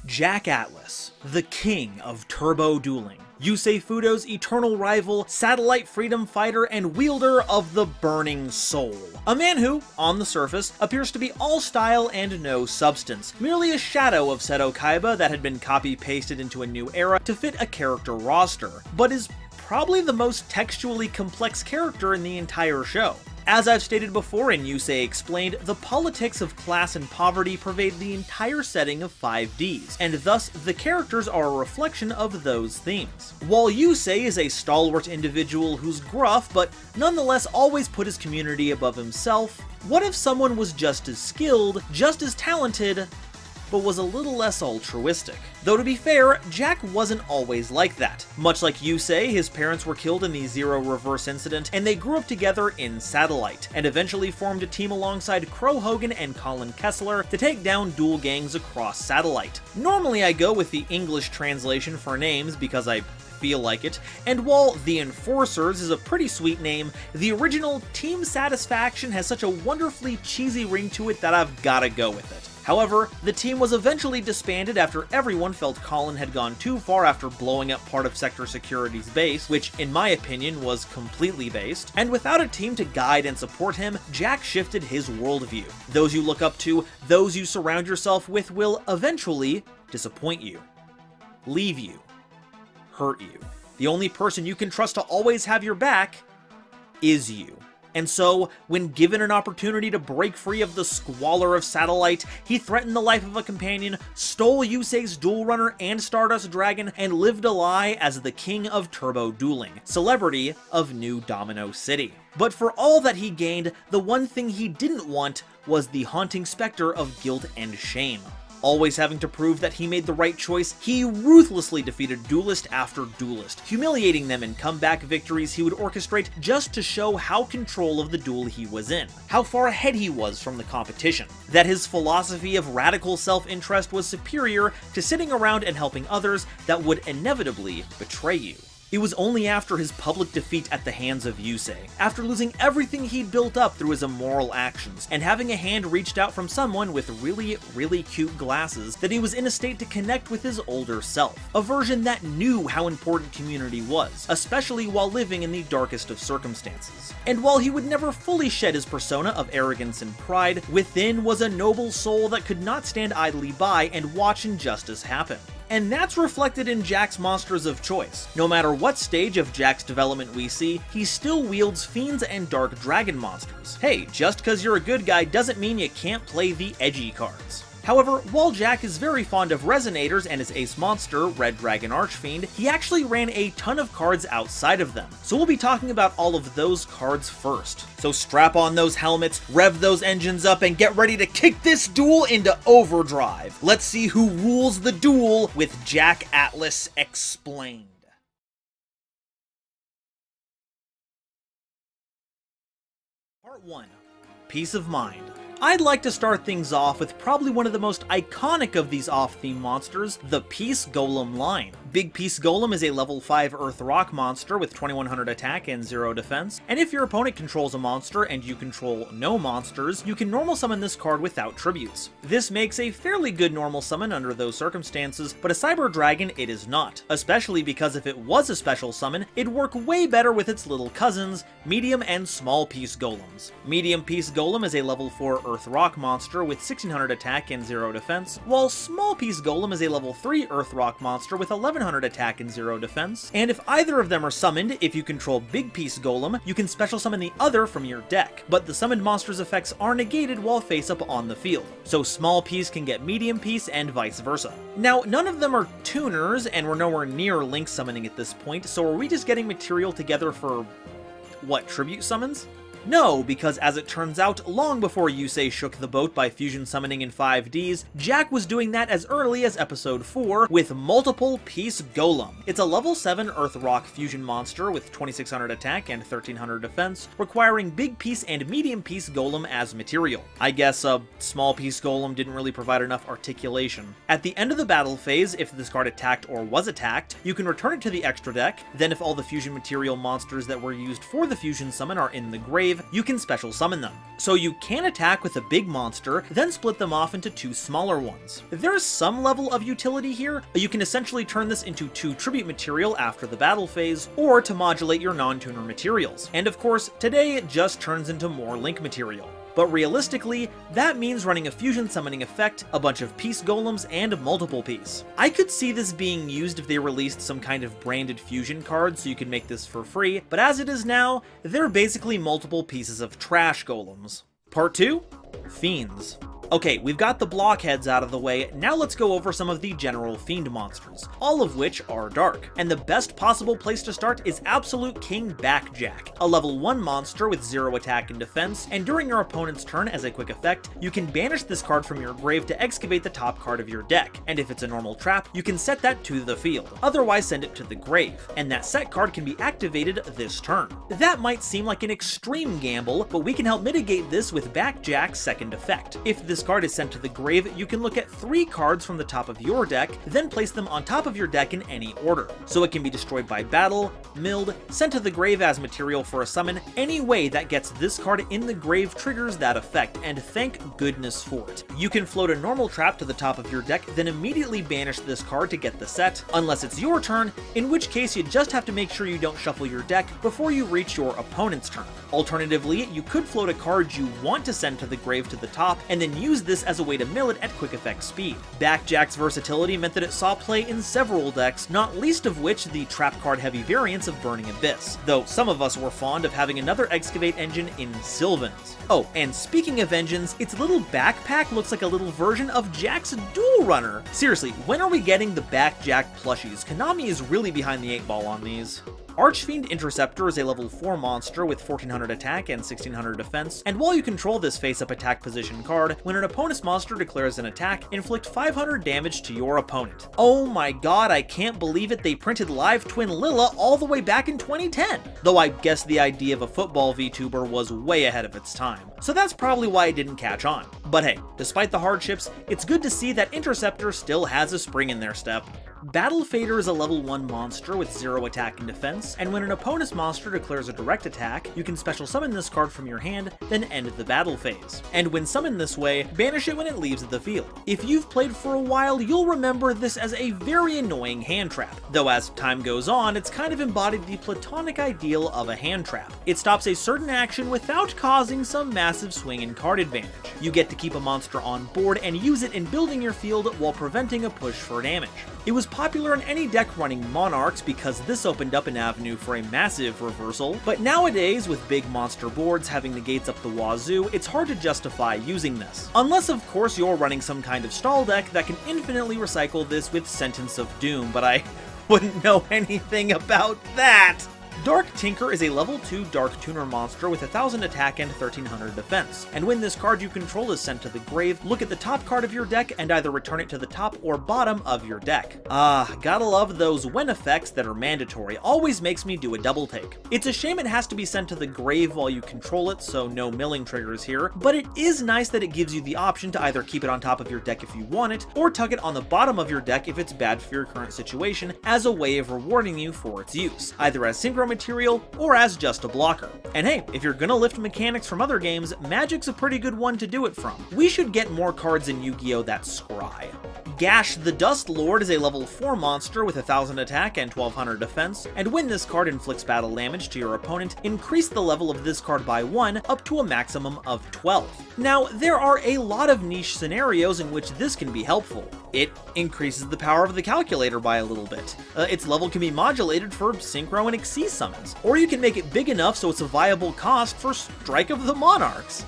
Jack Atlas, the king of turbo dueling. Yusei Fudo's eternal rival, satellite freedom fighter, and wielder of the Burning Soul. A man who, on the surface, appears to be all style and no substance, merely a shadow of Seto Kaiba that had been copy-pasted into a new era to fit a character roster, but is probably the most textually complex character in the entire show. As I've stated before in Yusei Explained, the politics of class and poverty pervade the entire setting of 5Ds, and thus the characters are a reflection of those themes. While Yusei is a stalwart individual who's gruff, but nonetheless always put his community above himself, what if someone was just as skilled, just as talented, but was a little less altruistic? Though to be fair, Jack wasn't always like that. Much like Yusei, his parents were killed in the Zero Reverse incident, and they grew up together in Satellite, and eventually formed a team alongside Crow Hogan and Colin Kessler to take down duel gangs across Satellite. Normally I go with the English translation for names because I feel like it, and while the Enforcers is a pretty sweet name, the original Team Satisfaction has such a wonderfully cheesy ring to it that I've gotta go with it. However, the team was eventually disbanded after everyone felt Colin had gone too far after blowing up part of Sector Security's base, which in my opinion was completely based, and without a team to guide and support him, Jack shifted his worldview. Those you look up to, those you surround yourself with will eventually disappoint you, leave you, hurt you. The only person you can trust to always have your back is you. And so, when given an opportunity to break free of the squalor of Satellite, he threatened the life of a companion, stole Yusei's Duel Runner and Stardust Dragon, and lived a lie as the king of turbo dueling, celebrity of New Domino City. But for all that he gained, the one thing he didn't want was the haunting specter of guilt and shame. Always having to prove that he made the right choice, he ruthlessly defeated duelist after duelist, humiliating them in comeback victories he would orchestrate just to show how control of the duel he was in, how far ahead he was from the competition, that his philosophy of radical self-interest was superior to sitting around and helping others that would inevitably betray you. It was only after his public defeat at the hands of Yusei, after losing everything he'd built up through his immoral actions, and having a hand reached out from someone with really cute glasses, that he was in a state to connect with his older self. A version that knew how important community was, especially while living in the darkest of circumstances. And while he would never fully shed his persona of arrogance and pride, within was a noble soul that could not stand idly by and watch injustice happen. And that's reflected in Jack's monsters of choice. No matter what stage of Jack's development we see, he still wields Fiends and Dark Dragon monsters. Hey, just cause you're a good guy doesn't mean you can't play the edgy cards. However, while Jack is very fond of Resonators and his ace monster, Red Dragon Archfiend, he actually ran a ton of cards outside of them. So we'll be talking about all of those cards first. So strap on those helmets, rev those engines up, and get ready to kick this duel into overdrive. Let's see who rules the duel with Jack Atlas Explained. Part 1. Peace of Mind. I'd like to start things off with probably one of the most iconic of these off-theme monsters, the Peace Golem line. Big Peace Golem is a level 5 Earth Rock monster with 2100 attack and 0 defense, and if your opponent controls a monster and you control no monsters, you can normal summon this card without tributes. This makes a fairly good normal summon under those circumstances, but a Cyber Dragon it is not, especially because if it was a special summon, it'd work way better with its little cousins, Medium and Small Peace Golems. Medium Peace Golem is a level 4 Earth Rock monster with 1600 attack and 0 defense, while Small Peace Golem is a level 3 Earth Rock monster with 1100 attack and 0 defense, and if either of them are summoned, if you control Big Peace Golem, you can special summon the other from your deck, but the summoned monster's effects are negated while face up on the field, so Small Peace can get Medium Peace and vice versa. Now, none of them are tuners, and we're nowhere near Link summoning at this point, so are we just getting material together for, what, tribute summons? No, because as it turns out, long before Yusei shook the boat by fusion summoning in 5Ds, Jack was doing that as early as episode 4 with Multiple Peace Golem. It's a level 7 Earth Rock fusion monster with 2600 attack and 1300 defense, requiring Big Peace and Medium Peace Golem as material. I guess a Small Peace Golem didn't really provide enough articulation. At the end of the battle phase, if this card attacked or was attacked, you can return it to the extra deck, then if all the fusion material monsters that were used for the fusion summon are in the grave, grave, you can special summon them. So you can attack with a big monster, then split them off into 2 smaller ones. There's some level of utility here. You can essentially turn this into 2 tribute material after the battle phase, or to modulate your non-tuner materials. And of course, today it just turns into more link material. But realistically, that means running a fusion summoning effect, a bunch of piece golems, and multiple piece. I could see this being used if they released some kind of branded fusion card so you could make this for free, but as it is now, they're basically multiple pieces of trash golems. Part 2? Fiends. Okay, we've got the blockheads out of the way, now let's go over some of the general fiend monsters, all of which are dark. And the best possible place to start is Absolute King Backjack, a level 1 monster with 0 attack and defense, and during your opponent's turn as a quick effect, you can banish this card from your grave to excavate the top card of your deck, and if it's a normal trap, you can set that to the field, otherwise send it to the grave, and that set card can be activated this turn. That might seem like an extreme gamble, but we can help mitigate this with Backjack's second effect. If this card is sent to the grave, you can look at 3 cards from the top of your deck, then place them on top of your deck in any order. So it can be destroyed by battle, milled, sent to the grave as material for a summon. Any way that gets this card in the grave triggers that effect, and thank goodness for it. You can float a normal trap to the top of your deck, then immediately banish this card to get the set, unless it's your turn, in which case you just have to make sure you don't shuffle your deck before you reach your opponent's turn. Alternatively, you could float a card you want to send to the grave to the top, and then use this as a way to mill it at quick effect speed. Backjack's versatility meant that it saw play in several decks, not least of which the trap card heavy variants of Burning Abyss, though some of us were fond of having another excavate engine in Sylvans. Oh, and speaking of engines, its little backpack looks like a little version of Jack's Duel Runner. Seriously, when are we getting the Backjack plushies? Konami is really behind the 8 ball on these. Archfiend Interceptor is a level 4 monster with 1400 attack and 1600 defense, and while you control this face-up attack position card, when an opponent's monster declares an attack, inflict 500 damage to your opponent. Oh my god, I can't believe it, they printed Live Twin Lilla all the way back in 2010! Though I guess the idea of a football VTuber was way ahead of its time, so that's probably why it didn't catch on. But hey, despite the hardships, it's good to see that Interceptor still has a spring in their step. Battle Fader is a level 1 monster with 0 attack and defense, and when an opponent's monster declares a direct attack, you can special summon this card from your hand, then end the battle phase. And when summoned this way, banish it when it leaves the field. If you've played for a while, you'll remember this as a very annoying hand trap, though as time goes on, it's kind of embodied the platonic ideal of a hand trap. It stops a certain action without causing some massive swing and card advantage. You get to keep a monster on board and use it in building your field while preventing a push for damage. It was popular in any deck running Monarchs because this opened up an avenue for a massive reversal, but nowadays with big monster boards having the gates up the wazoo, it's hard to justify using this. Unless of course you're running some kind of stall deck that can infinitely recycle this with Sentence of Doom, but I wouldn't know anything about that! Dark Tinker is a level 2 Dark Tuner monster with 1000 attack and 1300 defense, and when this card you control is sent to the grave, look at the top card of your deck and either return it to the top or bottom of your deck. Ah, gotta love those when effects that are mandatory, always makes me do a double take. It's a shame it has to be sent to the grave while you control it, so no milling triggers here, but it is nice that it gives you the option to either keep it on top of your deck if you want it, or tuck it on the bottom of your deck if it's bad for your current situation, as a way of rewarding you for its use, either as synchro material or as just a blocker. And hey, if you're gonna lift mechanics from other games, Magic's a pretty good one to do it from. We should get more cards in Yu-Gi-Oh! That scry. Gash the Dust Lord is a level 4 monster with 1000 attack and 1200 defense, and when this card inflicts battle damage to your opponent, increase the level of this card by 1 up to a maximum of 12. Now, there are a lot of niche scenarios in which this can be helpful. It increases the power of the calculator by a little bit. Its level can be modulated for Synchro and Xyz summons, or you can make it big enough so it's a viable cost for Strike of the Monarchs.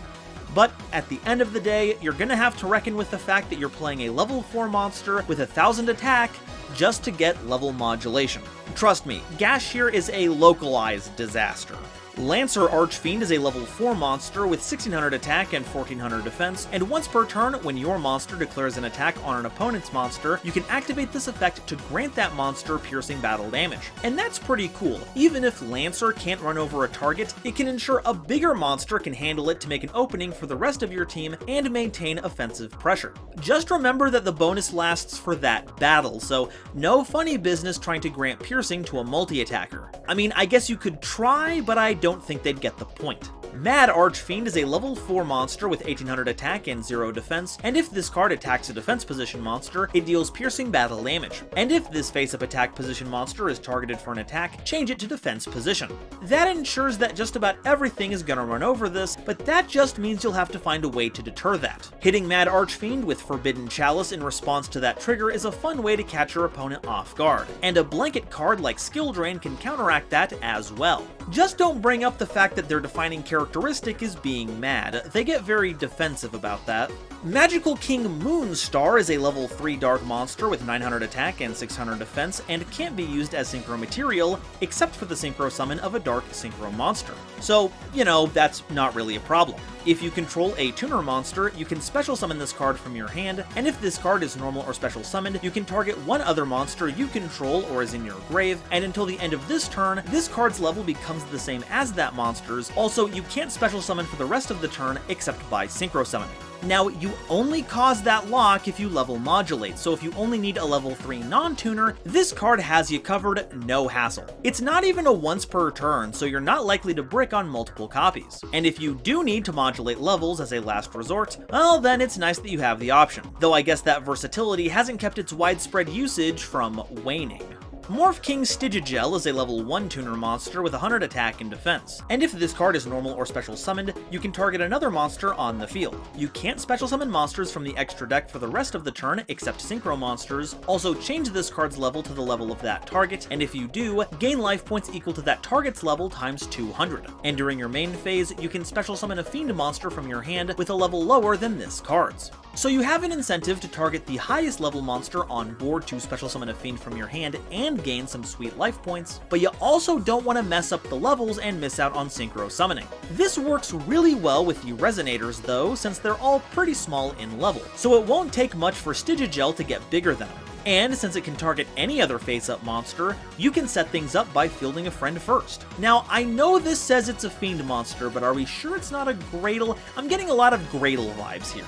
But at the end of the day, you're gonna have to reckon with the fact that you're playing a level 4 monster with 1000 attack just to get level modulation. Trust me, Gash here is a localized disaster. Lancer Archfiend is a level 4 monster with 1600 attack and 1400 defense, and once per turn, when your monster declares an attack on an opponent's monster, you can activate this effect to grant that monster piercing battle damage. And that's pretty cool. Even if Lancer can't run over a target, it can ensure a bigger monster can handle it to make an opening for the rest of your team and maintain offensive pressure. Just remember that the bonus lasts for that battle, so no funny business trying to grant piercing to a multi-attacker. I mean, I guess you could try, but I don't think they'd get the point. Mad Archfiend is a level 4 monster with 1800 attack and 0 defense, and if this card attacks a defense position monster, it deals piercing battle damage. And if this face-up attack position monster is targeted for an attack, change it to defense position. That ensures that just about everything is gonna run over this, but that just means you'll have to find a way to deter that. Hitting Mad Archfiend with Forbidden Chalice in response to that trigger is a fun way to catch your opponent off guard, and a blanket card like Skill Drain can counteract that as well. Just don't bring up the fact that their defining characteristic is being mad. They get very defensive about that. Magical King Moonstar is a level 3 dark monster with 900 attack and 600 defense, and can't be used as synchro material, except for the synchro summon of a dark synchro monster. So, you know, that's not really a problem. If you control a tuner monster, you can special summon this card from your hand, and if this card is normal or special summoned, you can target one other monster you control or is in your grave, and until the end of this turn, this card's level becomes the same as that monster's. Also, you can't special summon for the rest of the turn except by synchro summoning. Now, you only cause that lock if you level modulate, so if you only need a level 3 non-tuner, this card has you covered, no hassle. It's not even a once per turn, so you're not likely to brick on multiple copies. And if you do need to modulate levels as a last resort, well then it's nice that you have the option, though I guess that versatility hasn't kept its widespread usage from waning. Morph King Stygiegel is a level 1 tuner monster with 100 attack and defense, and if this card is normal or special summoned, you can target another monster on the field. You can't special summon monsters from the extra deck for the rest of the turn except synchro monsters. Also, change this card's level to the level of that target, and if you do, gain life points equal to that target's level times 200. And during your main phase, you can special summon a Fiend monster from your hand with a level lower than this card's. So you have an incentive to target the highest level monster on board to special summon a Fiend from your hand and gain some sweet life points, but you also don't want to mess up the levels and miss out on synchro summoning. This works really well with the Resonators though, since they're all pretty small in level, so it won't take much for Stygiegel to get bigger than them. And since it can target any other face-up monster, you can set things up by fielding a friend first. Now, I know this says it's a Fiend monster, but are we sure it's not a Gradle? I'm getting a lot of Gradle vibes here.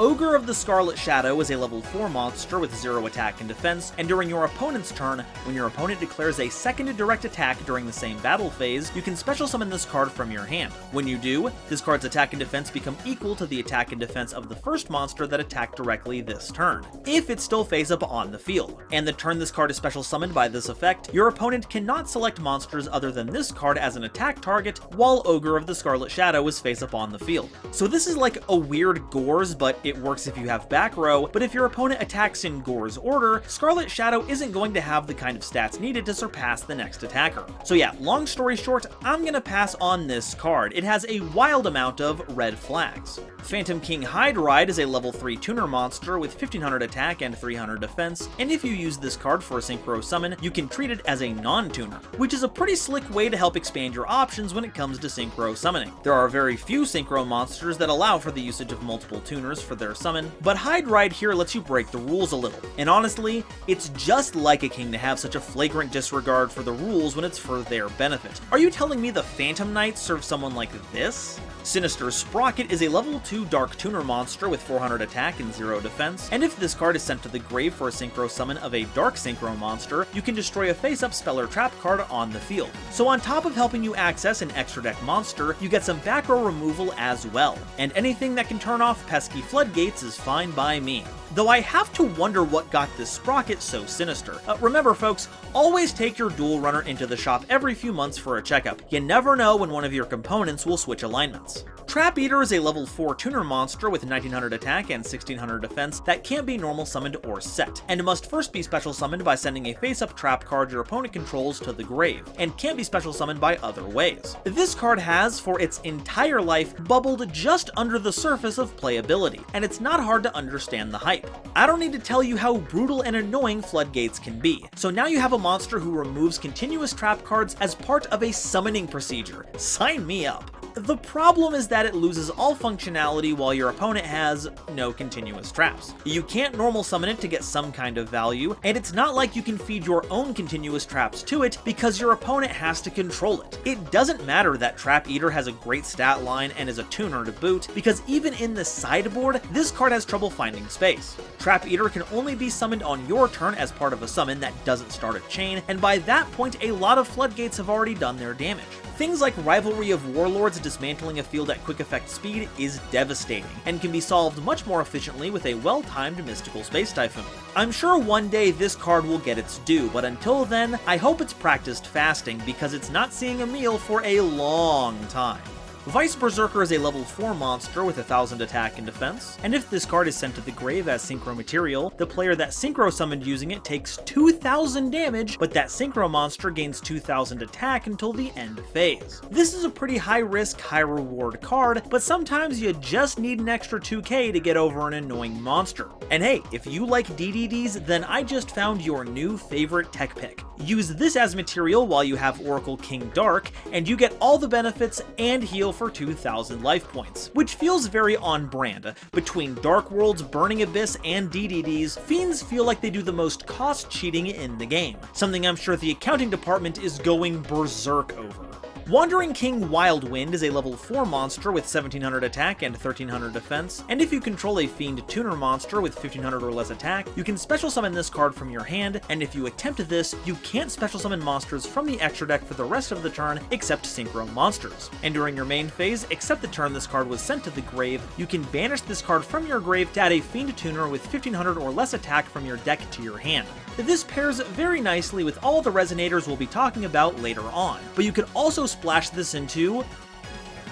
Ogre of the Scarlet Shadow is a level 4 monster with 0 attack and defense, and during your opponent's turn, when your opponent declares a second direct attack during the same battle phase, you can special summon this card from your hand. When you do, this card's attack and defense become equal to the attack and defense of the first monster that attacked directly this turn, if it's still face up on the field. And the turn this card is special summoned by this effect, your opponent cannot select monsters other than this card as an attack target, while Ogre of the Scarlet Shadow is face up on the field. So this is like a weird Gores, but it works if you have back row, but if your opponent attacks in Gore's order, Scarlet Shadow isn't going to have the kind of stats needed to surpass the next attacker. So yeah, long story short, I'm gonna pass on this card. It has a wild amount of red flags. Phantom King Hide Ride is a level 3 tuner monster with 1500 attack and 300 defense, and if you use this card for a synchro summon, you can treat it as a non-tuner, which is a pretty slick way to help expand your options when it comes to synchro summoning. There are very few synchro monsters that allow for the usage of multiple tuners for their summon, but Hide Ride here lets you break the rules a little. And honestly, it's just like a king to have such a flagrant disregard for the rules when it's for their benefit. Are you telling me the Phantom Knight serves someone like this? Sinister Sprocket is a level 2 dark tuner monster with 400 attack and 0 defense, and if this card is sent to the grave for a synchro summon of a dark synchro monster, you can destroy a face-up spell or trap card on the field. So on top of helping you access an extra deck monster, you get some back row removal as well, and anything that can turn off pesky floodgates is fine by me. Though I have to wonder what got this Sprocket so sinister. Remember folks, always take your dual runner into the shop every few months for a checkup. You never know when one of your components will switch alignments. Trap Eater is a level 4 tuner monster with 1900 attack and 1600 defense that can't be normal summoned or set, and must first be special summoned by sending a face-up trap card your opponent controls to the grave, and can't be special summoned by other ways. This card has, for its entire life, bubbled just under the surface of playability, and it's not hard to understand the hype. I don't need to tell you how brutal and annoying floodgates can be, so now you have a monster who removes continuous trap cards as part of a summoning procedure. Sign me up. The problem is that it loses all functionality while your opponent has no continuous traps. You can't normal summon it to get some kind of value, and it's not like you can feed your own continuous traps to it because your opponent has to control it. It doesn't matter that Trap Eater has a great stat line and is a tuner to boot, because even in the sideboard, this card has trouble finding space. Trap Eater can only be summoned on your turn as part of a summon that doesn't start a chain, and by that point a lot of floodgates have already done their damage. Things like Rivalry of Warlords dismantling a field at quick effect speed is devastating, and can be solved much more efficiently with a well-timed Mystical Space Typhoon. I'm sure one day this card will get its due, but until then, I hope it's practiced fasting because it's not seeing a meal for a long time. Vice Berserker is a level 4 monster with 1000 attack and defense, and if this card is sent to the grave as synchro material, the player that synchro summoned using it takes 2000 damage, but that synchro monster gains 2000 attack until the end phase. This is a pretty high risk, high reward card, but sometimes you just need an extra 2k to get over an annoying monster. And hey, if you like DDDs, then I just found your new favorite tech pick. Use this as material while you have Oracle King Dark, and you get all the benefits and heal for 2000 life points, which feels very on brand. Between Dark Worlds, Burning Abyss, and DDDs, Fiends feel like they do the most cost cheating in the game, something I'm sure the accounting department is going berserk over. Wandering King Wildwind is a level 4 monster with 1700 attack and 1300 defense, and if you control a Fiend Tuner monster with 1500 or less attack, you can special summon this card from your hand, and if you attempt this, you can't special summon monsters from the extra deck for the rest of the turn except synchro monsters. And during your main phase, except the turn this card was sent to the grave, you can banish this card from your grave to add a Fiend Tuner with 1500 or less attack from your deck to your hand. This pairs very nicely with all the Resonators we'll be talking about later on, but you could also splash this into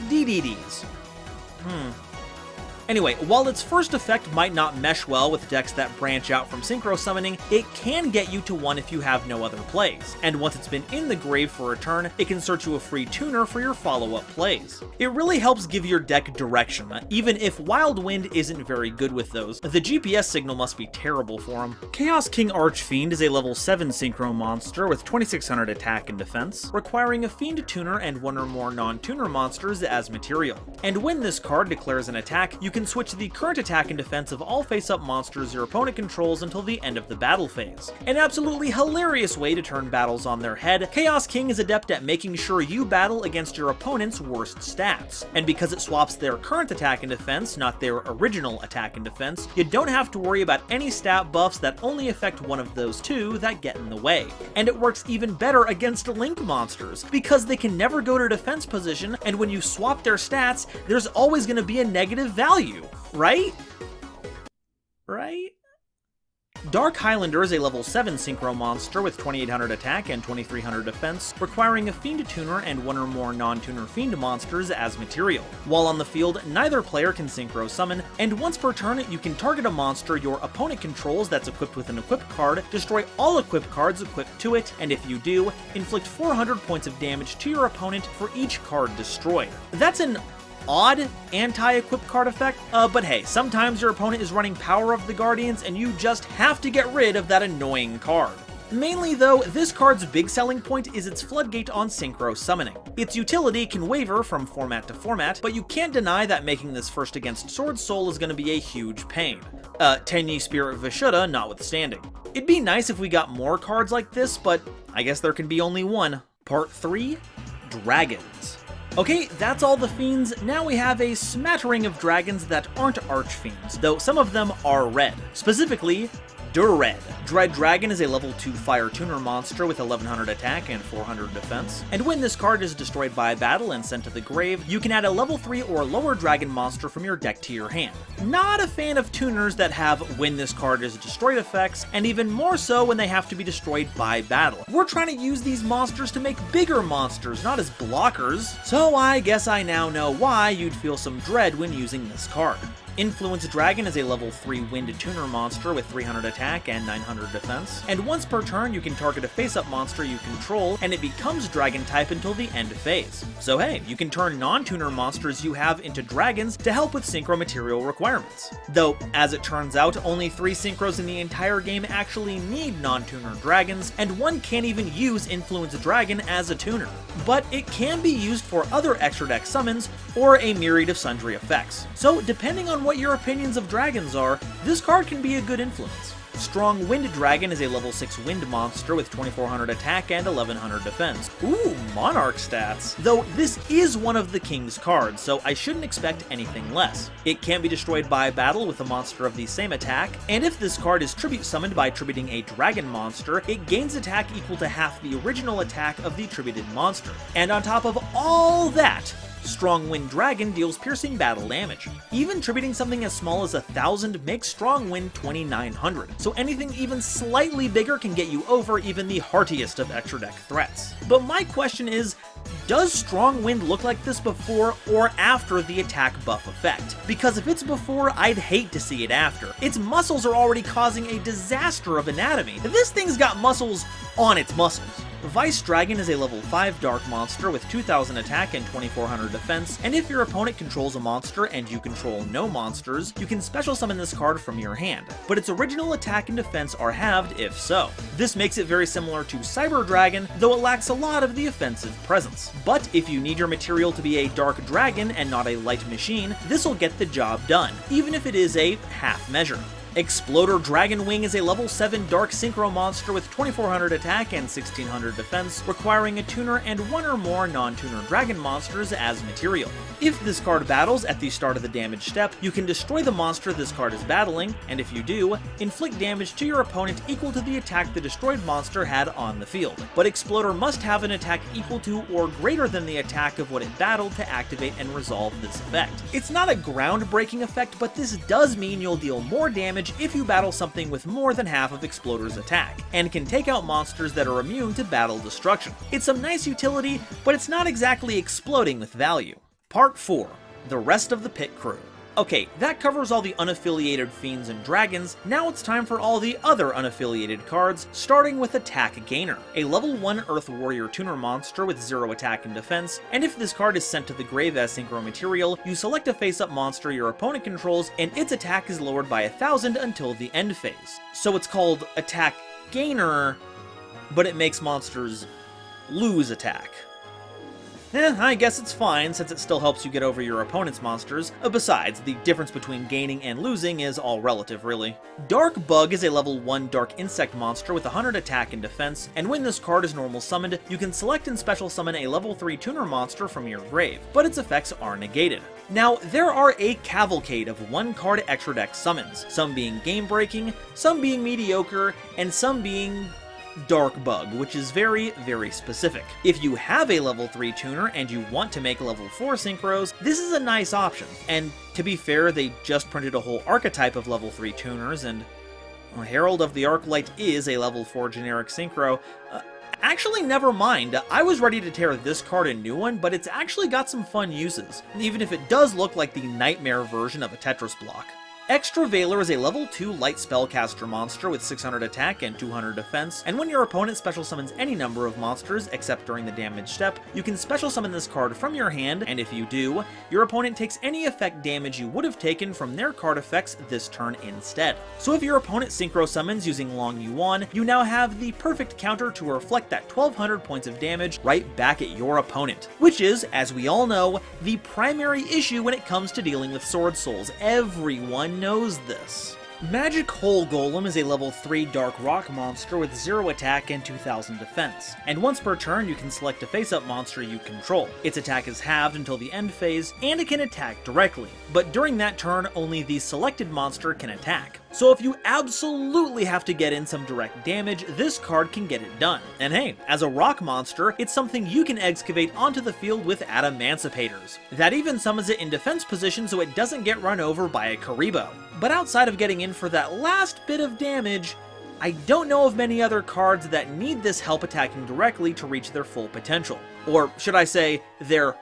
DDDs. Anyway, while its first effect might not mesh well with decks that branch out from synchro summoning, it can get you to one if you have no other plays, and once it's been in the grave for a turn, it can search you a free tuner for your follow-up plays. It really helps give your deck direction, even if Wild Wind isn't very good with those. The GPS signal must be terrible for him. Chaos King Archfiend is a level 7 synchro monster with 2600 attack and defense, requiring a Fiend Tuner and one or more non-tuner monsters as material. And when this card declares an attack, you can switch the current attack and defense of all face-up monsters your opponent controls until the end of the battle phase. An absolutely hilarious way to turn battles on their head, Chaos King is adept at making sure you battle against your opponent's worst stats. And because it swaps their current attack and defense, not their original attack and defense, you don't have to worry about any stat buffs that only affect one of those two that get in the way. And it works even better against Link monsters, because they can never go to defense position, and when you swap their stats, there's always going to be a negative value. Right? Dark Highlander is a level 7 synchro monster with 2800 attack and 2300 defense, requiring a Fiend Tuner and one or more non-tuner Fiend monsters as material. While on the field, neither player can synchro summon, and once per turn, you can target a monster your opponent controls that's equipped with an equipped card, destroy all equipped cards equipped to it, and if you do, inflict 400 points of damage to your opponent for each card destroyed. That's an odd anti-equipped card effect, but hey, sometimes your opponent is running Power of the Guardians and you just have to get rid of that annoying card. Mainly though, this card's big selling point is its floodgate on synchro summoning. Its utility can waver from format to format, but you can't deny that making this first against Sword Soul is going to be a huge pain. Tenyi Spirit Vishuddha notwithstanding. It'd be nice if we got more cards like this, but I guess there can be only one. Part 3? Dragons. Okay, that's all the Fiends. Now we have a smattering of dragons that aren't Archfiends, though some of them are red. Specifically, Dread. Dread Dragon is a level 2 fire tuner monster with 1100 attack and 400 defense, and when this card is destroyed by battle and sent to the grave, you can add a level 3 or lower dragon monster from your deck to your hand. Not a fan of tuners that have when this card is destroyed effects, and even more so when they have to be destroyed by battle. We're trying to use these monsters to make bigger monsters, not as blockers, so I guess I now know why you'd feel some dread when using this card. Influence Dragon is a level 3 wind tuner monster with 300 attack and 900 defense, and once per turn you can target a face-up monster you control, and it becomes dragon type until the end phase. So hey, you can turn non-tuner monsters you have into dragons to help with synchro material requirements. Though, as it turns out, only 3 synchros in the entire game actually need non-tuner dragons, and one can't even use Influence Dragon as a tuner. But it can be used for other extra deck summons, or a myriad of sundry effects. So depending on what your opinions of dragons are, this card can be a good influence. Strong Wind Dragon is a level 6 wind monster with 2400 attack and 1100 defense. Ooh, Monarch stats. Though this is one of the King's cards, so I shouldn't expect anything less. It can be destroyed by battle with a monster of the same attack, and if this card is tribute summoned by tributing a dragon monster, it gains attack equal to half the original attack of the tributed monster. And on top of all that, Strong Wind Dragon deals piercing battle damage. Even tributing something as small as 1000 makes Strong Wind 2900, so anything even slightly bigger can get you over even the heartiest of extra deck threats. But my question is, does Strong Wind look like this before or after the attack buff effect? Because if it's before, I'd hate to see it after. Its muscles are already causing a disaster of anatomy. This thing's got muscles on its muscles. Vice Dragon is a level 5 dark monster with 2000 attack and 2400 defense, and if your opponent controls a monster and you control no monsters, you can special summon this card from your hand, but its original attack and defense are halved if so. This makes it very similar to Cyber Dragon, though it lacks a lot of the offensive presence. But if you need your material to be a dark dragon and not a light machine, this will get the job done, even if it is a half measure. Exploder Dragon Wing is a level 7 Dark Synchro monster with 2400 attack and 1600 defense, requiring a tuner and one or more non-tuner dragon monsters as material. If this card battles at the start of the damage step, you can destroy the monster this card is battling, and if you do, inflict damage to your opponent equal to the attack the destroyed monster had on the field. But Exploder must have an attack equal to or greater than the attack of what it battled to activate and resolve this effect. It's not a groundbreaking effect, but this does mean you'll deal more damage if you battle something with more than half of Exploder's attack, and can take out monsters that are immune to battle destruction. It's some nice utility, but it's not exactly exploding with value. Part 4. The rest of the pit crew. Okay, that covers all the unaffiliated Fiends and Dragons. Now it's time for all the other unaffiliated cards, starting with Attack Gainer, a level 1 Earth Warrior tuner monster with 0 attack and defense, and if this card is sent to the grave as synchro material, you select a face-up monster your opponent controls, and its attack is lowered by 1000 until the end phase. So it's called Attack Gainer, but it makes monsters lose attack. I guess it's fine, since it still helps you get over your opponent's monsters. Besides, the difference between gaining and losing is all relative, really. Dark Bug is a level 1 Dark Insect monster with 100 attack and defense, and when this card is normal summoned, you can select and special summon a level 3 tuner monster from your grave, but its effects are negated. Now, there are a cavalcade of 1-card extra deck summons, some being game-breaking, some being mediocre, and some being Dark Bug, which is very, very specific. If you have a level 3 tuner and you want to make level 4 synchros, this is a nice option. And to be fair, they just printed a whole archetype of level 3 tuners, and Herald of the Arclight is a level 4 generic synchro. Actually, never mind. I was ready to tear this card a new one, but it's actually got some fun uses, even if it does look like the nightmare version of a Tetris block. Extra Veiler is a level 2 light spellcaster monster with 600 attack and 200 defense, and when your opponent special summons any number of monsters except during the damage step, you can special summon this card from your hand, and if you do, your opponent takes any effect damage you would have taken from their card effects this turn instead. So if your opponent synchro summons using Long Yuan, you now have the perfect counter to reflect that 1200 points of damage right back at your opponent, which is, as we all know, the primary issue when it comes to dealing with Sword Souls. Everyone knows this. Magic Hole Golem is a level 3 Dark Rock monster with 0 attack and 2000 defense, and once per turn you can select a face-up monster you control. Its attack is halved until the end phase, and it can attack directly, but during that turn only the selected monster can attack. So if you absolutely have to get in some direct damage, this card can get it done. And hey, as a rock monster, it's something you can excavate onto the field with Adamancipators. That even summons it in defense position so it doesn't get run over by a Karibo. But outside of getting in for that last bit of damage, I don't know of many other cards that need this help attacking directly to reach their full potential. Or should I say, their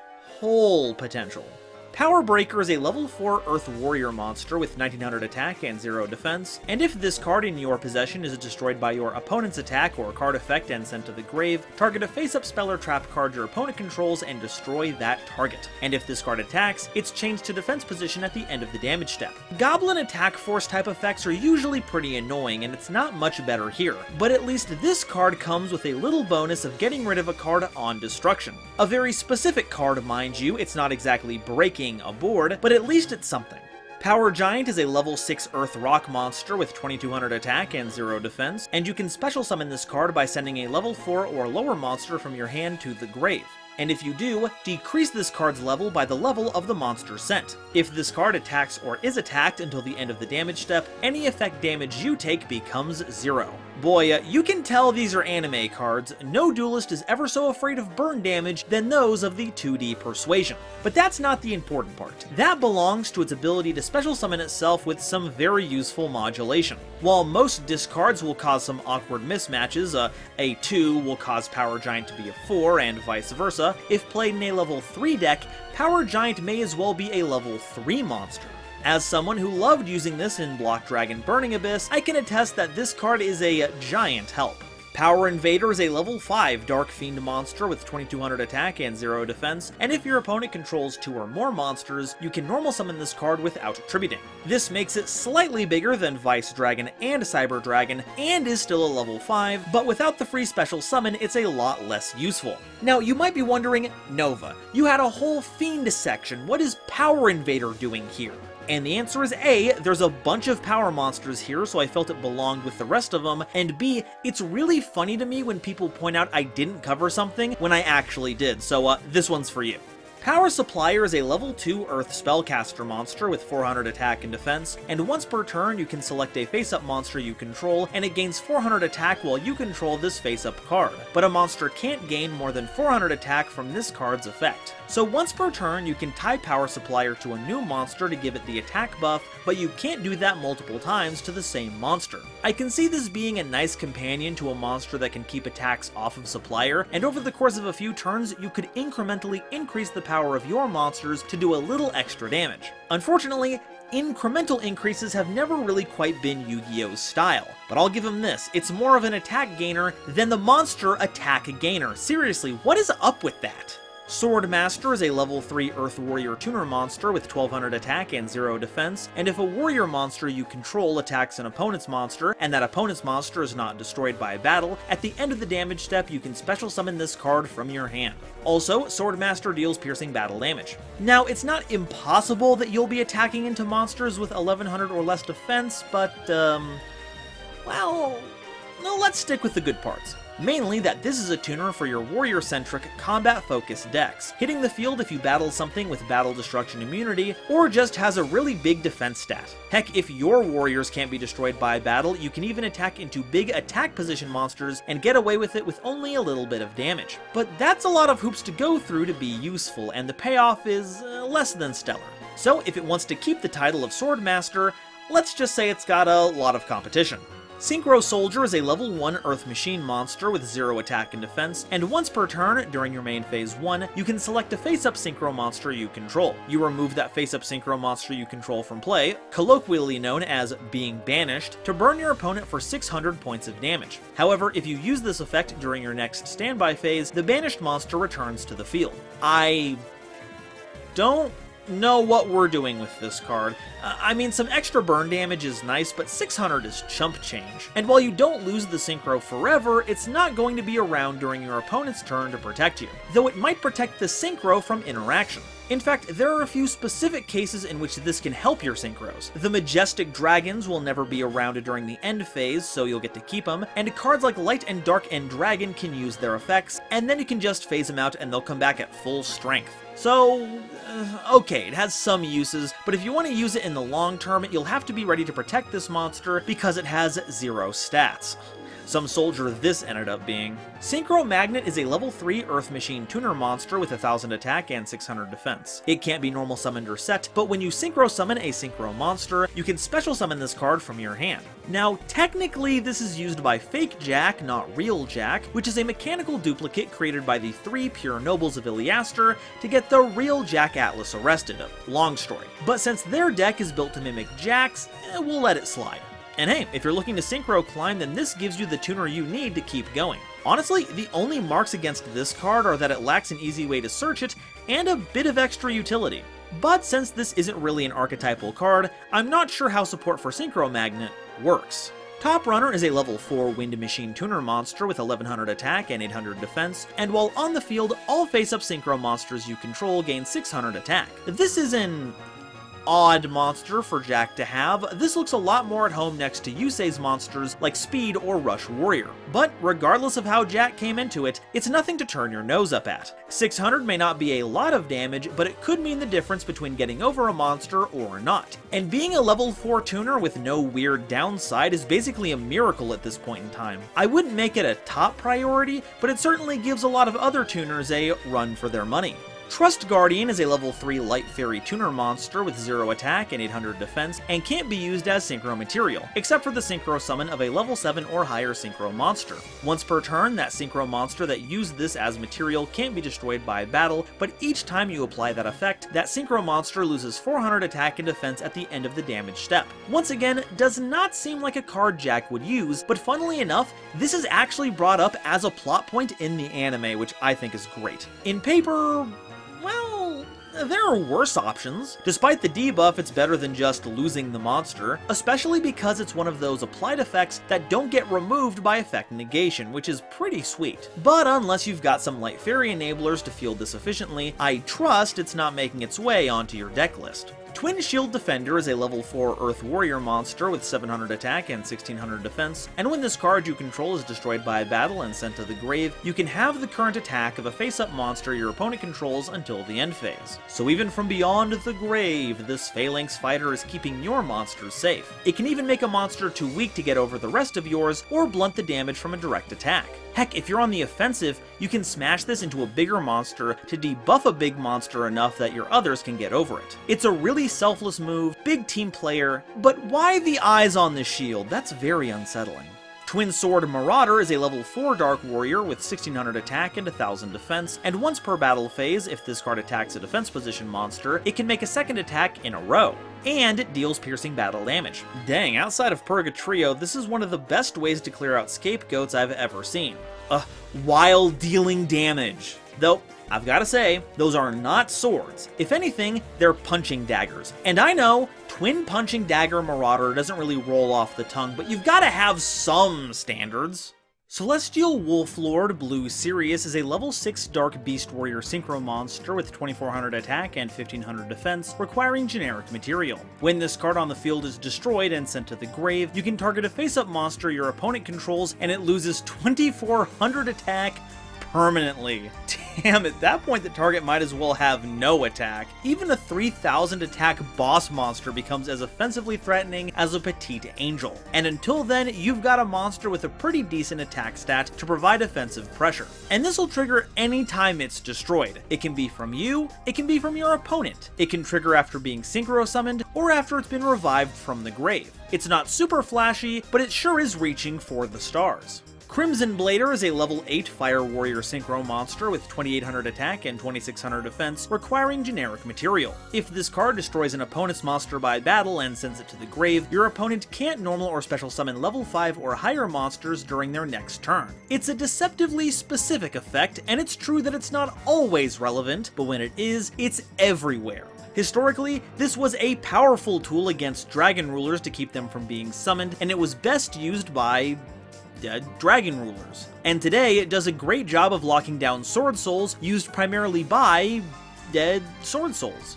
whole potential. Power Breaker is a level 4 Earth Warrior monster with 1900 attack and 0 defense, and if this card in your possession is destroyed by your opponent's attack or card effect and sent to the grave, target a face-up spell or trap card your opponent controls and destroy that target. And if this card attacks, it's changed to defense position at the end of the damage step. Goblin Attack Force type effects are usually pretty annoying, and it's not much better here, but at least this card comes with a little bonus of getting rid of a card on destruction. A very specific card, mind you. It's not exactly breaking a board, but at least it's something. Power Giant is a level 6 Earth Rock monster with 2200 attack and 0 defense, and you can special summon this card by sending a level 4 or lower monster from your hand to the grave. And if you do, decrease this card's level by the level of the monster sent. If this card attacks or is attacked until the end of the damage step, any effect damage you take becomes 0. Boy, you can tell these are anime cards. No duelist is ever so afraid of burn damage than those of the 2D Persuasion. But that's not the important part. That belongs to its ability to special summon itself with some very useful modulation. While most discards will cause some awkward mismatches, a 2 will cause Power Giant to be a 4 and vice versa, if played in a level 3 deck, Power Giant may as well be a level 3 monster. As someone who loved using this in Block Dragon Burning Abyss, I can attest that this card is a giant help. Power Invader is a level 5 Dark Fiend monster with 2200 attack and 0 defense, and if your opponent controls 2 or more monsters, you can normal summon this card without attributing. This makes it slightly bigger than Vice Dragon and Cyber Dragon, and is still a level 5, but without the free special summon, it's a lot less useful. Now, you might be wondering, Nova, you had a whole Fiend section, what is Power Invader doing here? And the answer is A, there's a bunch of power monsters here, so I felt it belonged with the rest of them, and B, it's really funny to me when people point out I didn't cover something when I actually did, so this one's for you. Power Supplier is a level 2 Earth Spellcaster monster with 400 attack and defense, and once per turn you can select a face-up monster you control, and it gains 400 attack while you control this face-up card. But a monster can't gain more than 400 attack from this card's effect. So once per turn you can tie Power Supplier to a new monster to give it the attack buff, but you can't do that multiple times to the same monster. I can see this being a nice companion to a monster that can keep attacks off of Supplier, and over the course of a few turns you could incrementally increase the power of your monsters to do a little extra damage. Unfortunately, incremental increases have never really quite been Yu-Gi-Oh's style, but I'll give him this, it's more of an attack gainer than the monster attack gainer. Seriously, what is up with that? Swordmaster is a level 3 Earth Warrior Tuner monster with 1200 attack and 0 defense, and if a warrior monster you control attacks an opponent's monster, and that opponent's monster is not destroyed by battle, at the end of the damage step you can special summon this card from your hand. Also, Swordmaster deals piercing battle damage. Now, it's not impossible that you'll be attacking into monsters with 1100 or less defense, but, well, let's stick with the good parts. Mainly that this is a tuner for your warrior-centric, combat-focused decks, hitting the field if you battle something with battle destruction immunity, or just has a really big defense stat. Heck, if your warriors can't be destroyed by battle, you can even attack into big attack position monsters and get away with it with only a little bit of damage. But that's a lot of hoops to go through to be useful, and the payoff is less than stellar. So if it wants to keep the title of Swordmaster, let's just say it's got a lot of competition. Synchro Soldier is a level 1 Earth Machine monster with 0 attack and defense, and once per turn, during your main phase 1, you can select a face-up Synchro monster you control. You remove that face-up Synchro monster you control from play, colloquially known as being banished, to burn your opponent for 600 points of damage. However, if you use this effect during your next standby phase, the banished monster returns to the field. I don't know what we're doing with this card. I mean, some extra burn damage is nice, but 600 is chump change. And while you don't lose the Synchro forever, it's not going to be around during your opponent's turn to protect you, though it might protect the Synchro from interaction. In fact, there are a few specific cases in which this can help your Synchros. The Majestic Dragons will never be around during the end phase, so you'll get to keep them, and cards like Light and Dark and Dragon can use their effects, and then you can just phase them out and they'll come back at full strength. So, okay, it has some uses, but if you want to use it in the long term, you'll have to be ready to protect this monster because it has 0 stats. Some soldier this ended up being. Synchro Magnet is a level 3 Earth Machine Tuner monster with 1000 attack and 600 defense. It can't be normal summoned or set, but when you Synchro summon a Synchro monster, you can special summon this card from your hand. Now, technically this is used by Fake Jack, not Real Jack, which is a mechanical duplicate created by the 3 pure nobles of Iliaster to get the real Jack Atlas arrested. Long story. But since their deck is built to mimic Jack's, we'll let it slide. And hey, if you're looking to Synchro climb, then this gives you the tuner you need to keep going. Honestly, the only marks against this card are that it lacks an easy way to search it, and a bit of extra utility. But since this isn't really an archetypal card, I'm not sure how support for Synchro Magnet works. Top Runner is a level 4 Wind Machine Tuner monster with 1100 attack and 800 defense, and while on the field, all face-up Synchro monsters you control gain 600 attack. This is an odd monster for Jack to have. This looks a lot more at home next to Yusei's monsters like Speed or Rush Warrior. But regardless of how Jack came into it, it's nothing to turn your nose up at. 600 may not be a lot of damage, but it could mean the difference between getting over a monster or not. And being a level 4 tuner with no weird downside is basically a miracle at this point in time. I wouldn't make it a top priority, but it certainly gives a lot of other tuners a run for their money. Trust Guardian is a level 3 Light Fairy tuner monster with 0 attack and 800 defense, and can't be used as synchro material, except for the synchro summon of a level 7 or higher synchro monster. Once per turn, that synchro monster that used this as material can't be destroyed by battle, but each time you apply that effect, that synchro monster loses 400 attack and defense at the end of the damage step. Once again, does not seem like a card Jack would use, but funnily enough, this is actually brought up as a plot point in the anime, which I think is great. In paper, well, there are worse options. Despite the debuff, it's better than just losing the monster, especially because it's one of those applied effects that don't get removed by effect negation, which is pretty sweet. But unless you've got some Light Fairy enablers to field this efficiently, I trust it's not making its way onto your deck list. Twin Shield Defender is a level 4 Earth Warrior monster with 700 attack and 1600 defense, and when this card you control is destroyed by a battle and sent to the grave, you can have the current attack of a face-up monster your opponent controls until the end phase. So even from beyond the grave, this Phalanx fighter is keeping your monsters safe. It can even make a monster too weak to get over the rest of yours, or blunt the damage from a direct attack. Heck, if you're on the offensive, you can smash this into a bigger monster to debuff a big monster enough that your others can get over it. It's a really selfless move, big team player, but why the eyes on the shield? That's very unsettling. Twin Sword Marauder is a level 4 Dark Warrior with 1600 attack and 1000 defense, and once per battle phase, if this card attacks a defense position monster, it can make a second attack in a row. And it deals piercing battle damage. Dang, outside of Purgatrio, this is one of the best ways to clear out scapegoats I've ever seen. While dealing damage. Though, I've gotta say, those are not swords. If anything, they're punching daggers. And I know, Twin Punching Dagger Marauder doesn't really roll off the tongue, but you've gotta have some standards. Celestial Wolflord Blue Sirius is a level 6 Dark Beast Warrior Synchro monster with 2400 attack and 1500 defense, requiring generic material. When this card on the field is destroyed and sent to the grave, you can target a face-up monster your opponent controls and it loses 2400 attack permanently. Damn, at that point the target might as well have no attack. Even a 3000 attack boss monster becomes as offensively threatening as a petite angel. And until then, you've got a monster with a pretty decent attack stat to provide offensive pressure. And this will trigger any time it's destroyed. It can be from you, it can be from your opponent. It can trigger after being synchro summoned, or after it's been revived from the grave. It's not super flashy, but it sure is reaching for the stars. Crimson Blader is a level 8 Fire Warrior Synchro monster with 2800 attack and 2600 defense, requiring generic material. If this card destroys an opponent's monster by battle and sends it to the grave, your opponent can't normal or special summon level 5 or higher monsters during their next turn. It's a deceptively specific effect, and it's true that it's not always relevant, but when it is, it's everywhere. Historically, this was a powerful tool against dragon rulers to keep them from being summoned, and it was best used by dragon rulers. And today, it does a great job of locking down sword souls used primarily by sword souls.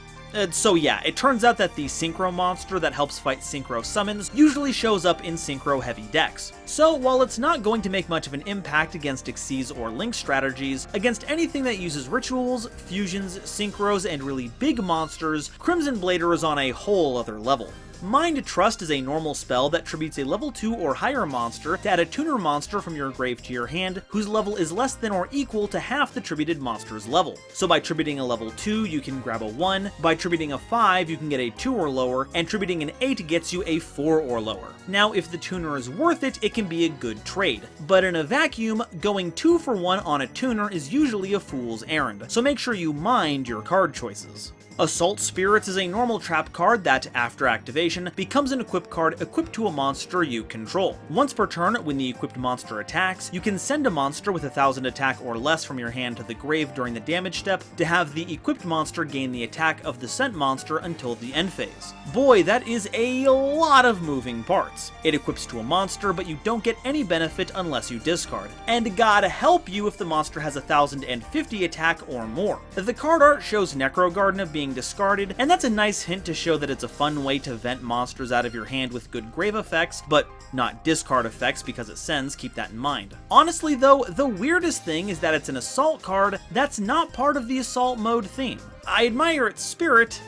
So yeah, it turns out that the synchro monster that helps fight synchro summons usually shows up in synchro heavy decks. So while it's not going to make much of an impact against Xyz or Link strategies, against anything that uses rituals, fusions, synchros, and really big monsters, Crimson Blader is on a whole other level. Mind Trust is a normal spell that tributes a level 2 or higher monster to add a tuner monster from your grave to your hand, whose level is less than or equal to half the tributed monster's level. So by tributing a level 2, you can grab a 1, by tributing a 5, you can get a 2 or lower, and tributing an 8 gets you a 4 or lower. Now, if the tuner is worth it, it can be a good trade. But in a vacuum, going 2 for 1 on a tuner is usually a fool's errand, so make sure you mind your card choices. Assault Spirits is a normal trap card that, after activation, becomes an equipped card equipped to a monster you control. Once per turn, when the equipped monster attacks, you can send a monster with 1000 attack or less from your hand to the grave during the damage step to have the equipped monster gain the attack of the sent monster until the end phase. Boy, that is a lot of moving parts. It equips to a monster, but you don't get any benefit unless you discard. And God help you if the monster has 1050 attack or more. The card art shows Necrogarden being being discarded, and that's a nice hint to show that it's a fun way to vent monsters out of your hand with good grave effects, but not discard effects because it sends, keep that in mind. Honestly though, the weirdest thing is that it's an assault card that's not part of the assault mode theme. I admire its spirit,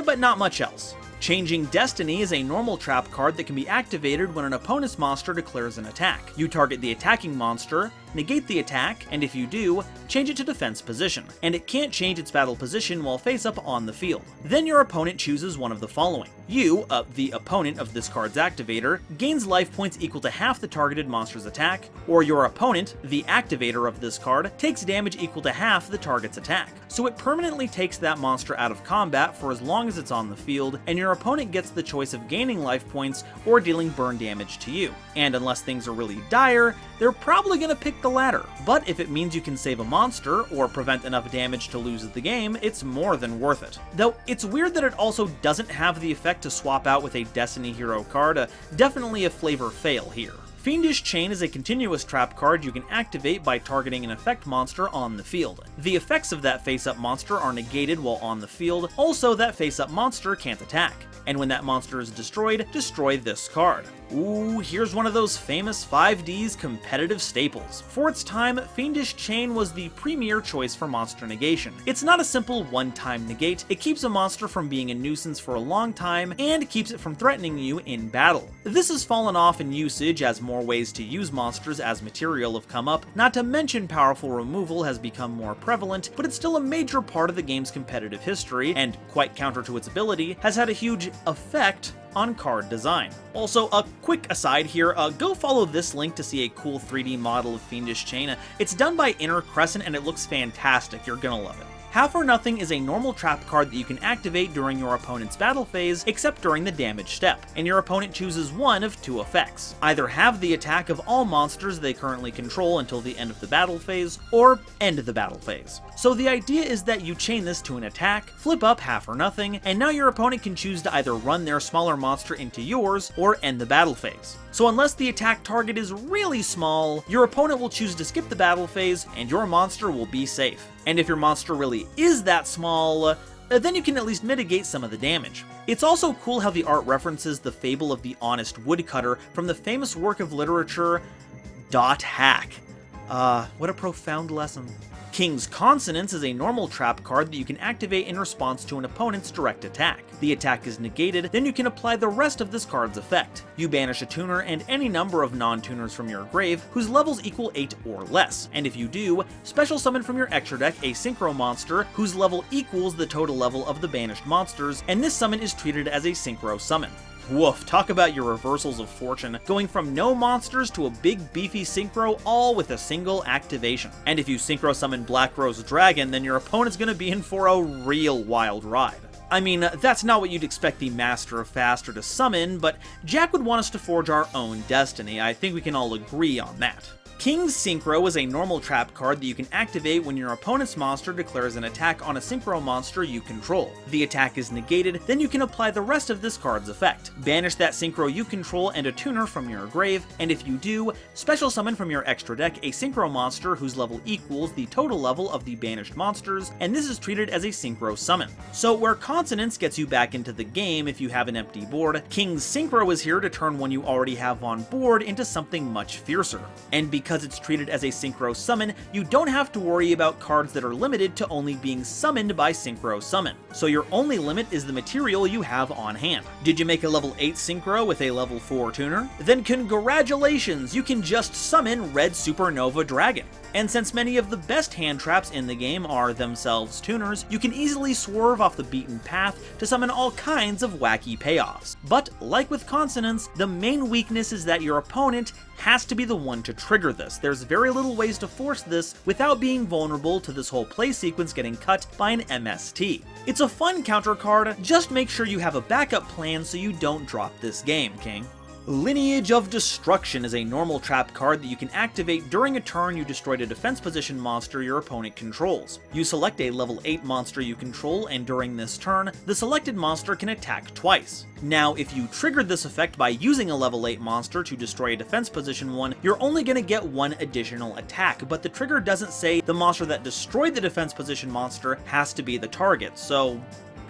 but not much else. Changing Destiny is a normal trap card that can be activated when an opponent's monster declares an attack. You target the attacking monster, negate the attack, and if you do, change it to defense position, and it can't change its battle position while face up on the field. Then your opponent chooses one of the following. You, the opponent of this card's activator, gains life points equal to half the targeted monster's attack, or your opponent, the activator of this card, takes damage equal to half the target's attack. So it permanently takes that monster out of combat for as long as it's on the field, and your opponent gets the choice of gaining life points or dealing burn damage to you. And unless things are really dire, they're probably gonna pick the latter. But if it means you can save a monster, or prevent enough damage to lose the game, it's more than worth it. Though it's weird that it also doesn't have the effect to swap out with a Destiny hero card, definitely a flavor fail here. Fiendish Chain is a continuous trap card you can activate by targeting an effect monster on the field. The effects of that face-up monster are negated while on the field, also that face-up monster can't attack. And when that monster is destroyed, destroy this card. Ooh, here's one of those famous 5D's competitive staples. For its time, Fiendish Chain was the premier choice for monster negation. It's not a simple one-time negate, it keeps a monster from being a nuisance for a long time, and keeps it from threatening you in battle. This has fallen off in usage as more ways to use monsters as material have come up, not to mention powerful removal has become more prevalent, but it's still a major part of the game's competitive history, and quite counter to its ability, has had a huge effect on card design. Also, a quick aside here, go follow this link to see a cool 3D model of Fiendish Chain. It's done by Inner Crescent and it looks fantastic, you're gonna love it. Half or Nothing is a normal trap card that you can activate during your opponent's battle phase, except during the damage step, and your opponent chooses one of two effects. Either have the attack of all monsters they currently control until the end of the battle phase, or end the battle phase. So the idea is that you chain this to an attack, flip up Half or Nothing, and now your opponent can choose to either run their smaller monster into yours, or end the battle phase. So unless the attack target is really small, your opponent will choose to skip the battle phase, and your monster will be safe. And if your monster really is that small, then you can at least mitigate some of the damage. It's also cool how the art references the fable of the honest woodcutter from the famous work of literature, Dot Hack. What a profound lesson. King's Consonance is a normal trap card that you can activate in response to an opponent's direct attack. The attack is negated, then you can apply the rest of this card's effect. You banish a tuner and any number of non-tuners from your grave whose levels equal 8 or less, and if you do, special summon from your extra deck a synchro monster whose level equals the total level of the banished monsters, and this summon is treated as a synchro summon. Woof, talk about your reversals of fortune, going from no monsters to a big beefy synchro all with a single activation. And if you synchro summon Black Rose Dragon, then your opponent's gonna be in for a real wild ride. I mean, that's not what you'd expect the Master of Faster to summon, but Jack would want us to forge our own destiny. I think we can all agree on that. King's Synchro is a normal trap card that you can activate when your opponent's monster declares an attack on a synchro monster you control. The attack is negated, then you can apply the rest of this card's effect. Banish that synchro you control and a tuner from your grave, and if you do, special summon from your extra deck a synchro monster whose level equals the total level of the banished monsters, and this is treated as a synchro summon. So where Consonance gets you back into the game if you have an empty board, King's Synchro is here to turn one you already have on board into something much fiercer. And because it's treated as a synchro summon, you don't have to worry about cards that are limited to only being summoned by synchro summon. So your only limit is the material you have on hand. Did you make a level 8 synchro with a level 4 tuner? Then congratulations, you can just summon Red Supernova Dragon. And since many of the best hand traps in the game are themselves tuners, you can easily swerve off the beaten path to summon all kinds of wacky payoffs. But like with Consonance, the main weakness is that your opponent has to be the one to trigger this. There's very little ways to force this without being vulnerable to this whole play sequence getting cut by an MST. It's a fun counter card, just make sure you have a backup plan so you don't drop this game, King. Lineage of Destruction is a normal trap card that you can activate during a turn you destroyed a defense position monster your opponent controls. You select a level 8 monster you control, and during this turn, the selected monster can attack twice. Now, if you triggered this effect by using a level 8 monster to destroy a defense position one, you're only going to get one additional attack, but the trigger doesn't say the monster that destroyed the defense position monster has to be the target, so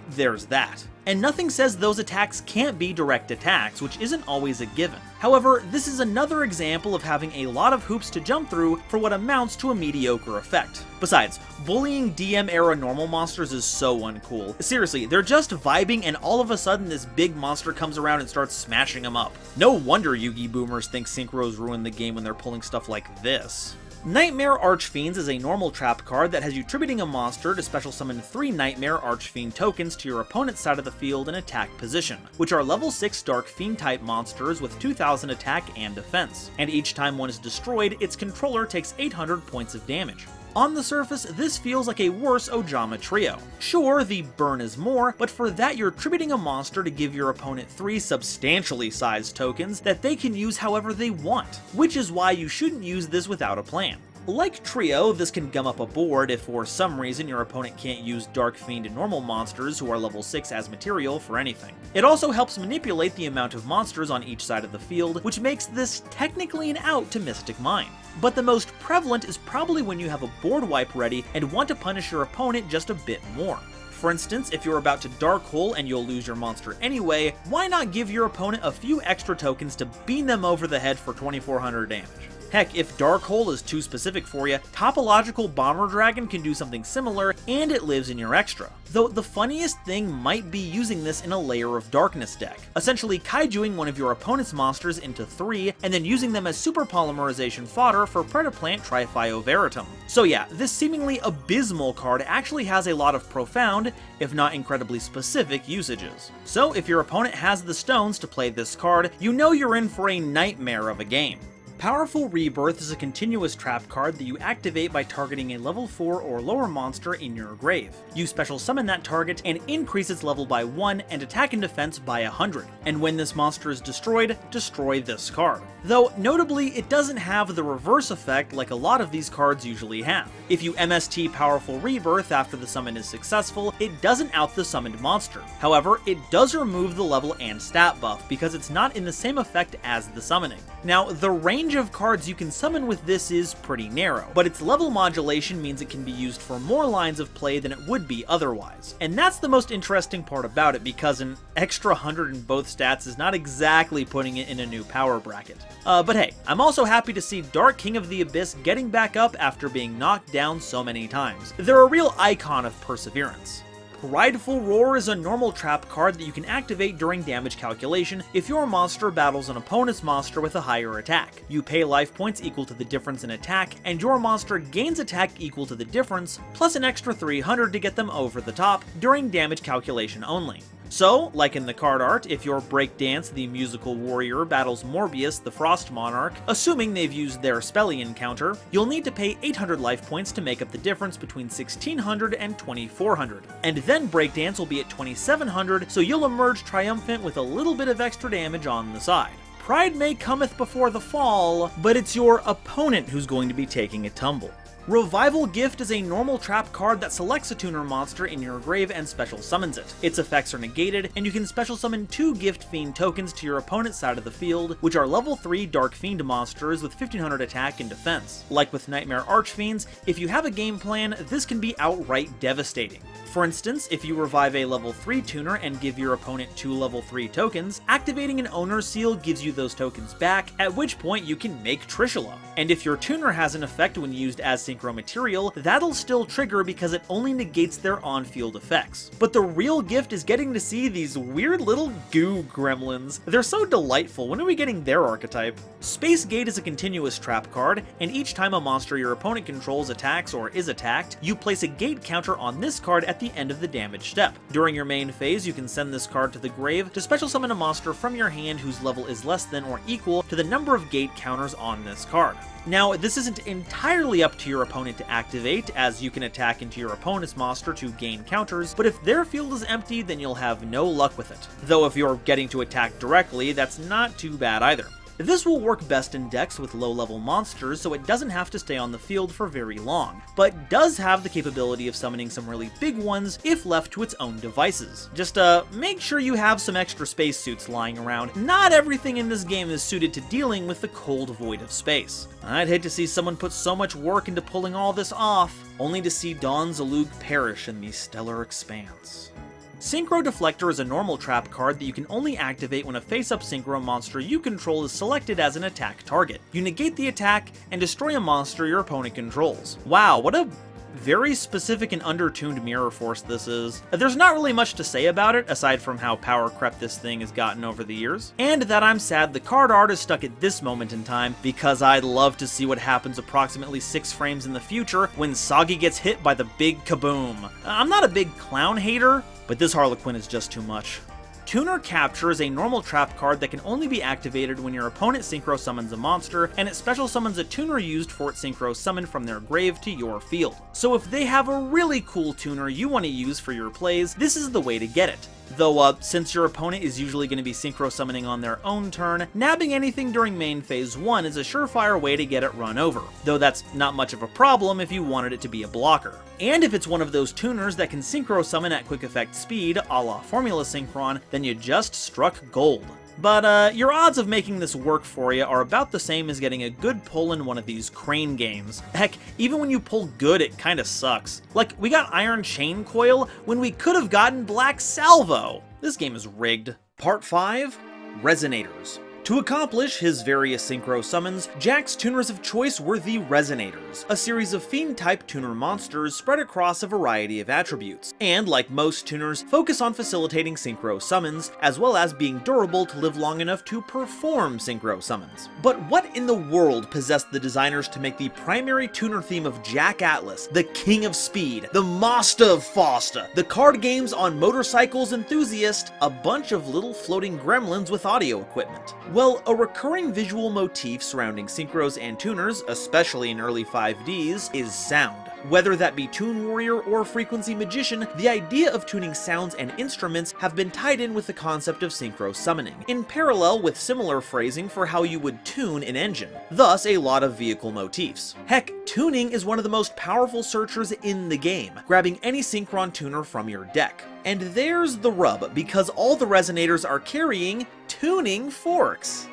there's that. And nothing says those attacks can't be direct attacks, which isn't always a given. However, this is another example of having a lot of hoops to jump through for what amounts to a mediocre effect. Besides, bullying DM-era normal monsters is so uncool. Seriously, they're just vibing and all of a sudden this big monster comes around and starts smashing them up. No wonder Yugi boomers think synchros ruin the game when they're pulling stuff like this. Nightmare Archfiends is a normal trap card that has you tributing a monster to special summon 3 Nightmare Archfiend tokens to your opponent's side of the field in attack position, which are level 6 Dark Fiend type monsters with 2000 attack and defense, and each time one is destroyed, its controller takes 800 points of damage. On the surface, this feels like a worse Ojama trio. Sure, the burn is more, but for that you're tributing a monster to give your opponent 3 substantially sized tokens that they can use however they want, which is why you shouldn't use this without a plan. Like Trio, this can gum up a board if for some reason your opponent can't use Dark Fiend and normal monsters who are level 6 as material for anything. It also helps manipulate the amount of monsters on each side of the field, which makes this technically an out to Mystic Mine. But the most prevalent is probably when you have a board wipe ready and want to punish your opponent just a bit more. For instance, if you're about to Dark Hole and you'll lose your monster anyway, why not give your opponent a few extra tokens to beam them over the head for 2400 damage? Heck, if Dark Hole is too specific for you, Topological Bomber Dragon can do something similar, and it lives in your extra. Though the funniest thing might be using this in a Layer of Darkness deck, essentially kaijuing one of your opponent's monsters into 3, and then using them as super polymerization fodder for Predaplant Trifio Veritum. So yeah, this seemingly abysmal card actually has a lot of profound, if not incredibly specific, usages. So if your opponent has the stones to play this card, you know you're in for a nightmare of a game. Powerful Rebirth is a continuous trap card that you activate by targeting a level 4 or lower monster in your grave. You special summon that target and increase its level by 1 and attack and defense by 100. And when this monster is destroyed, destroy this card. Though, notably, it doesn't have the reverse effect like a lot of these cards usually have. If you MST Powerful Rebirth after the summon is successful, it doesn't out the summoned monster. However, it does remove the level and stat buff because it's not in the same effect as the summoning. Now, the range of cards you can summon with this is pretty narrow, but its level modulation means it can be used for more lines of play than it would be otherwise. And that's the most interesting part about it, because an extra 100 in both stats is not exactly putting it in a new power bracket. But hey, I'm also happy to see Dark King of the Abyss getting back up after being knocked down so many times. They're a real icon of perseverance. Prideful Roar is a normal trap card that you can activate during damage calculation if your monster battles an opponent's monster with a higher attack. You pay life points equal to the difference in attack, and your monster gains attack equal to the difference, plus an extra 300 to get them over the top during damage calculation only. So, like in the card art, if your Breakdance the Musical Warrior battles Morbius the Frost Monarch, assuming they've used their Spellian counter, you'll need to pay 800 life points to make up the difference between 1600 and 2400. And then Breakdance will be at 2700, so you'll emerge triumphant with a little bit of extra damage on the side. Pride may cometh before the fall, but it's your opponent who's going to be taking a tumble. Revival Gift is a normal trap card that selects a tuner monster in your grave and special summons it. Its effects are negated, and you can special summon 2 Gift Fiend tokens to your opponent's side of the field, which are level 3 Dark Fiend monsters with 1500 attack and defense. Like with Nightmare Archfiends, if you have a game plan, this can be outright devastating. For instance, if you revive a level 3 tuner and give your opponent 2 level 3 tokens, activating an Owner's Seal gives you those tokens back, at which point you can make Trishula. And if your tuner has an effect when used as synchro material, that'll still trigger because it only negates their on-field effects. But the real gift is getting to see these weird little goo gremlins. They're so delightful. When are we getting their archetype? Space Gate is a continuous trap card, and each time a monster your opponent controls attacks or is attacked, you place a gate counter on this card at the end of the damage step. During your main phase, you can send this card to the grave to special summon a monster from your hand whose level is less than or equal to the number of gate counters on this card. Now, this isn't entirely up to your opponent to activate, as you can attack into your opponent's monster to gain counters, but if their field is empty, then you'll have no luck with it. Though if you're getting to attack directly, that's not too bad either. This will work best in decks with low-level monsters, so it doesn't have to stay on the field for very long, but does have the capability of summoning some really big ones if left to its own devices. Just make sure you have some extra spacesuits lying around. Not everything in this game is suited to dealing with the cold void of space. I'd hate to see someone put so much work into pulling all this off, only to see Dawn Zalug perish in the stellar expanse. Synchro Deflector is a normal trap card that you can only activate when a face-up synchro monster you control is selected as an attack target. You negate the attack and destroy a monster your opponent controls. Wow, what a very specific and undertuned Mirror Force this is. There's not really much to say about it, aside from how power crept this thing has gotten over the years, and that I'm sad the card art is stuck at this moment in time, because I'd love to see what happens approximately 6 frames in the future when Soggy gets hit by the big kaboom. I'm not a big clown hater, but this Harlequin is just too much. Tuner Capture is a normal trap card that can only be activated when your opponent synchro summons a monster, and it special summons a tuner used for its synchro summon from their grave to your field. So if they have a really cool tuner you want to use for your plays, this is the way to get it. Though, since your opponent is usually going to be synchro summoning on their own turn, nabbing anything during main phase 1 is a surefire way to get it run over, though that's not much of a problem if you wanted it to be a blocker. And if it's one of those tuners that can synchro summon at quick effect speed, a la Formula Synchron, then you just struck gold. But your odds of making this work for you are about the same as getting a good pull in one of these crane games. Heck, even when you pull good, it kinda sucks. Like, we got Iron Chain Coil when we could have gotten Black Salvo. This game is rigged. Part 5, Resonators. To accomplish his various synchro summons, Jack's tuners of choice were the Resonators, a series of Fiend-type tuner monsters spread across a variety of attributes, and like most tuners, focus on facilitating synchro summons, as well as being durable to live long enough to perform synchro summons. But what in the world possessed the designers to make the primary tuner theme of Jack Atlas, the King of Speed, the Master of Foster, the card games on motorcycles enthusiast, a bunch of little floating gremlins with audio equipment? Well, a recurring visual motif surrounding synchros and tuners, especially in early 5Ds, is sound. Whether that be Toon Warrior or Frequency Magician, the idea of tuning sounds and instruments have been tied in with the concept of synchro summoning, in parallel with similar phrasing for how you would tune an engine, thus a lot of vehicle motifs. Heck, tuning is one of the most powerful searchers in the game, grabbing any synchron tuner from your deck. And there's the rub, because all the Resonators are carrying tuning forks.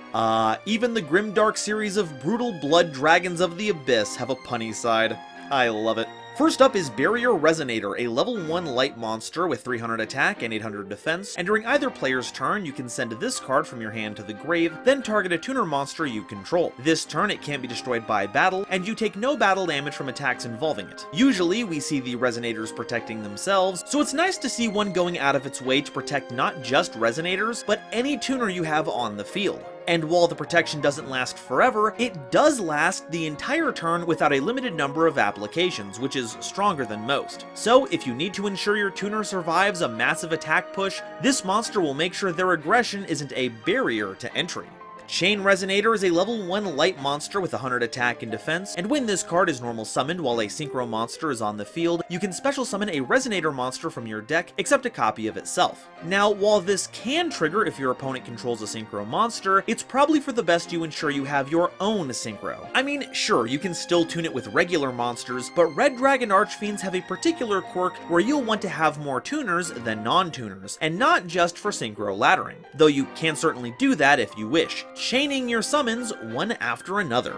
Even the grimdark series of brutal blood dragons of the abyss have a punny side. I love it. First up is Barrier Resonator, a level 1 light monster with 300 attack and 800 defense, and during either player's turn you can send this card from your hand to the grave, then target a tuner monster you control. This turn it can't be destroyed by battle, and you take no battle damage from attacks involving it. Usually we see the Resonators protecting themselves, so it's nice to see one going out of its way to protect not just Resonators, but any tuner you have on the field. And while the protection doesn't last forever, it does last the entire turn without a limited number of applications, which is stronger than most. So if you need to ensure your tuner survives a massive attack push, this monster will make sure their aggression isn't a barrier to entry. Chain Resonator is a level 1 light monster with 100 attack and defense, and when this card is normal summoned while a synchro monster is on the field, you can special summon a Resonator monster from your deck, except a copy of itself. Now, while this can trigger if your opponent controls a synchro monster, it's probably for the best you ensure you have your own synchro. I mean, sure, you can still tune it with regular monsters, but Red Dragon Archfiends have a particular quirk where you'll want to have more tuners than non-tuners, and not just for synchro laddering, though you can certainly do that if you wish, chaining your summons one after another.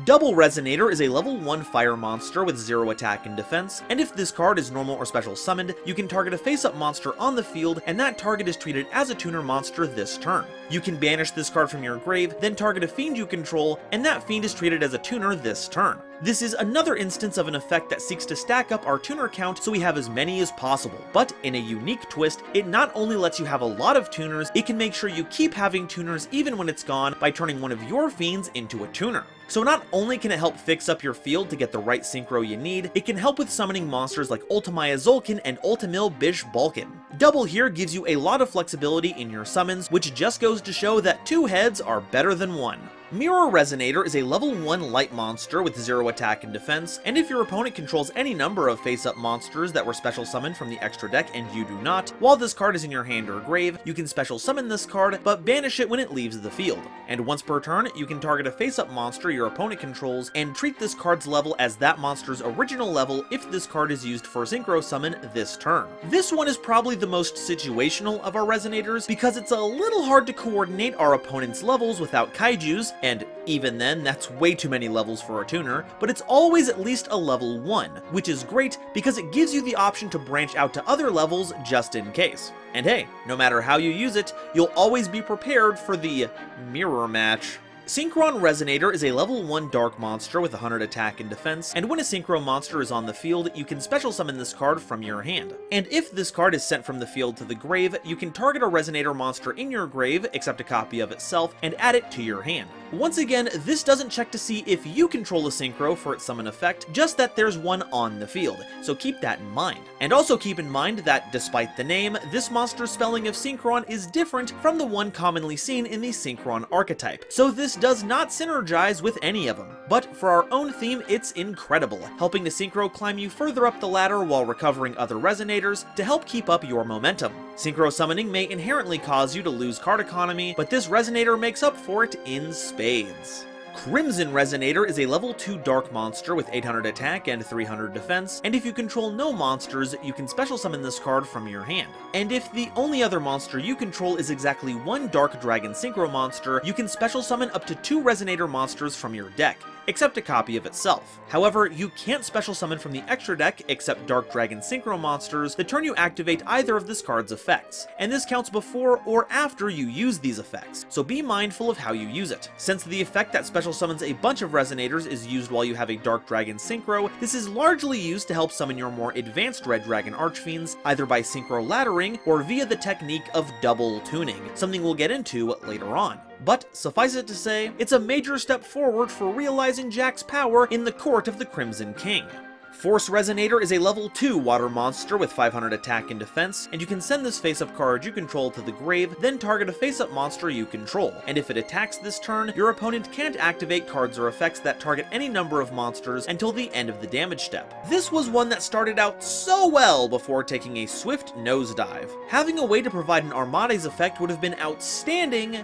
Double Resonator is a level 1 fire monster with 0 attack and defense, and if this card is normal or special summoned, you can target a face-up monster on the field, and that target is treated as a tuner monster this turn. You can banish this card from your grave, then target a fiend you control, and that fiend is treated as a tuner this turn. This is another instance of an effect that seeks to stack up our tuner count so we have as many as possible, but in a unique twist, it not only lets you have a lot of tuners, it can make sure you keep having tuners even when it's gone by turning one of your fiends into a tuner. So not only can it help fix up your field to get the right synchro you need, it can help with summoning monsters like Ultimaya Zolkin and Ultimil Bish Balkan. Double here gives you a lot of flexibility in your summons, which just goes to show that 2 heads are better than 1. Mirror Resonator is a level 1 light monster with 0 attack and defense, and if your opponent controls any number of face-up monsters that were special summoned from the extra deck and you do not, while this card is in your hand or grave, you can special summon this card, but banish it when it leaves the field. And once per turn, you can target a face-up monster your opponent controls and treat this card's level as that monster's original level if this card is used for Synchro Summon this turn. This one is probably the most situational of our Resonators because it's a little hard to coordinate our opponent's levels without kaijus, and even then, that's way too many levels for a tuner, but it's always at least a level 1, which is great because it gives you the option to branch out to other levels just in case. And hey, no matter how you use it, you'll always be prepared for the mirror match. Synchron Resonator is a level 1 dark monster with 100 attack and defense, and when a synchro monster is on the field, you can special summon this card from your hand. And if this card is sent from the field to the grave, you can target a Resonator monster in your grave, except a copy of itself, and add it to your hand. Once again, this doesn't check to see if you control a synchro for its summon effect, just that there's one on the field, so keep that in mind. And also keep in mind that, despite the name, this monster's spelling of Synchron is different from the one commonly seen in the Synchron archetype, so this does not synergize with any of them. But for our own theme, it's incredible, helping the synchro climb you further up the ladder while recovering other Resonators to help keep up your momentum. Synchro summoning may inherently cause you to lose card economy, but this Resonator makes up for it in spades. Crimson Resonator is a level 2 dark monster with 800 attack and 300 defense, and if you control no monsters, you can special summon this card from your hand. And if the only other monster you control is exactly one Dark Dragon Synchro monster, you can special summon up to 2 Resonator monsters from your deck, except a copy of itself. However, you can't special summon from the extra deck except Dark Dragon Synchro monsters the turn you activate either of this card's effects, and this counts before or after you use these effects, so be mindful of how you use it. Since the effect that special summons a bunch of Resonators is used while you have a Dark Dragon Synchro, this is largely used to help summon your more advanced Red Dragon Archfiends, either by synchro laddering or via the technique of double tuning, something we'll get into later on. But suffice it to say, it's a major step forward for realizing Jack's power in the court of the Crimson King. Force Resonator is a level 2 water monster with 500 attack and defense, and you can send this face-up card you control to the grave, then target a face-up monster you control, and if it attacks this turn, your opponent can't activate cards or effects that target any number of monsters until the end of the damage step. This was one that started out so well before taking a swift nosedive. Having a way to provide an Armades effect would have been outstanding,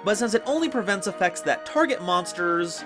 but since it only prevents effects that target monsters,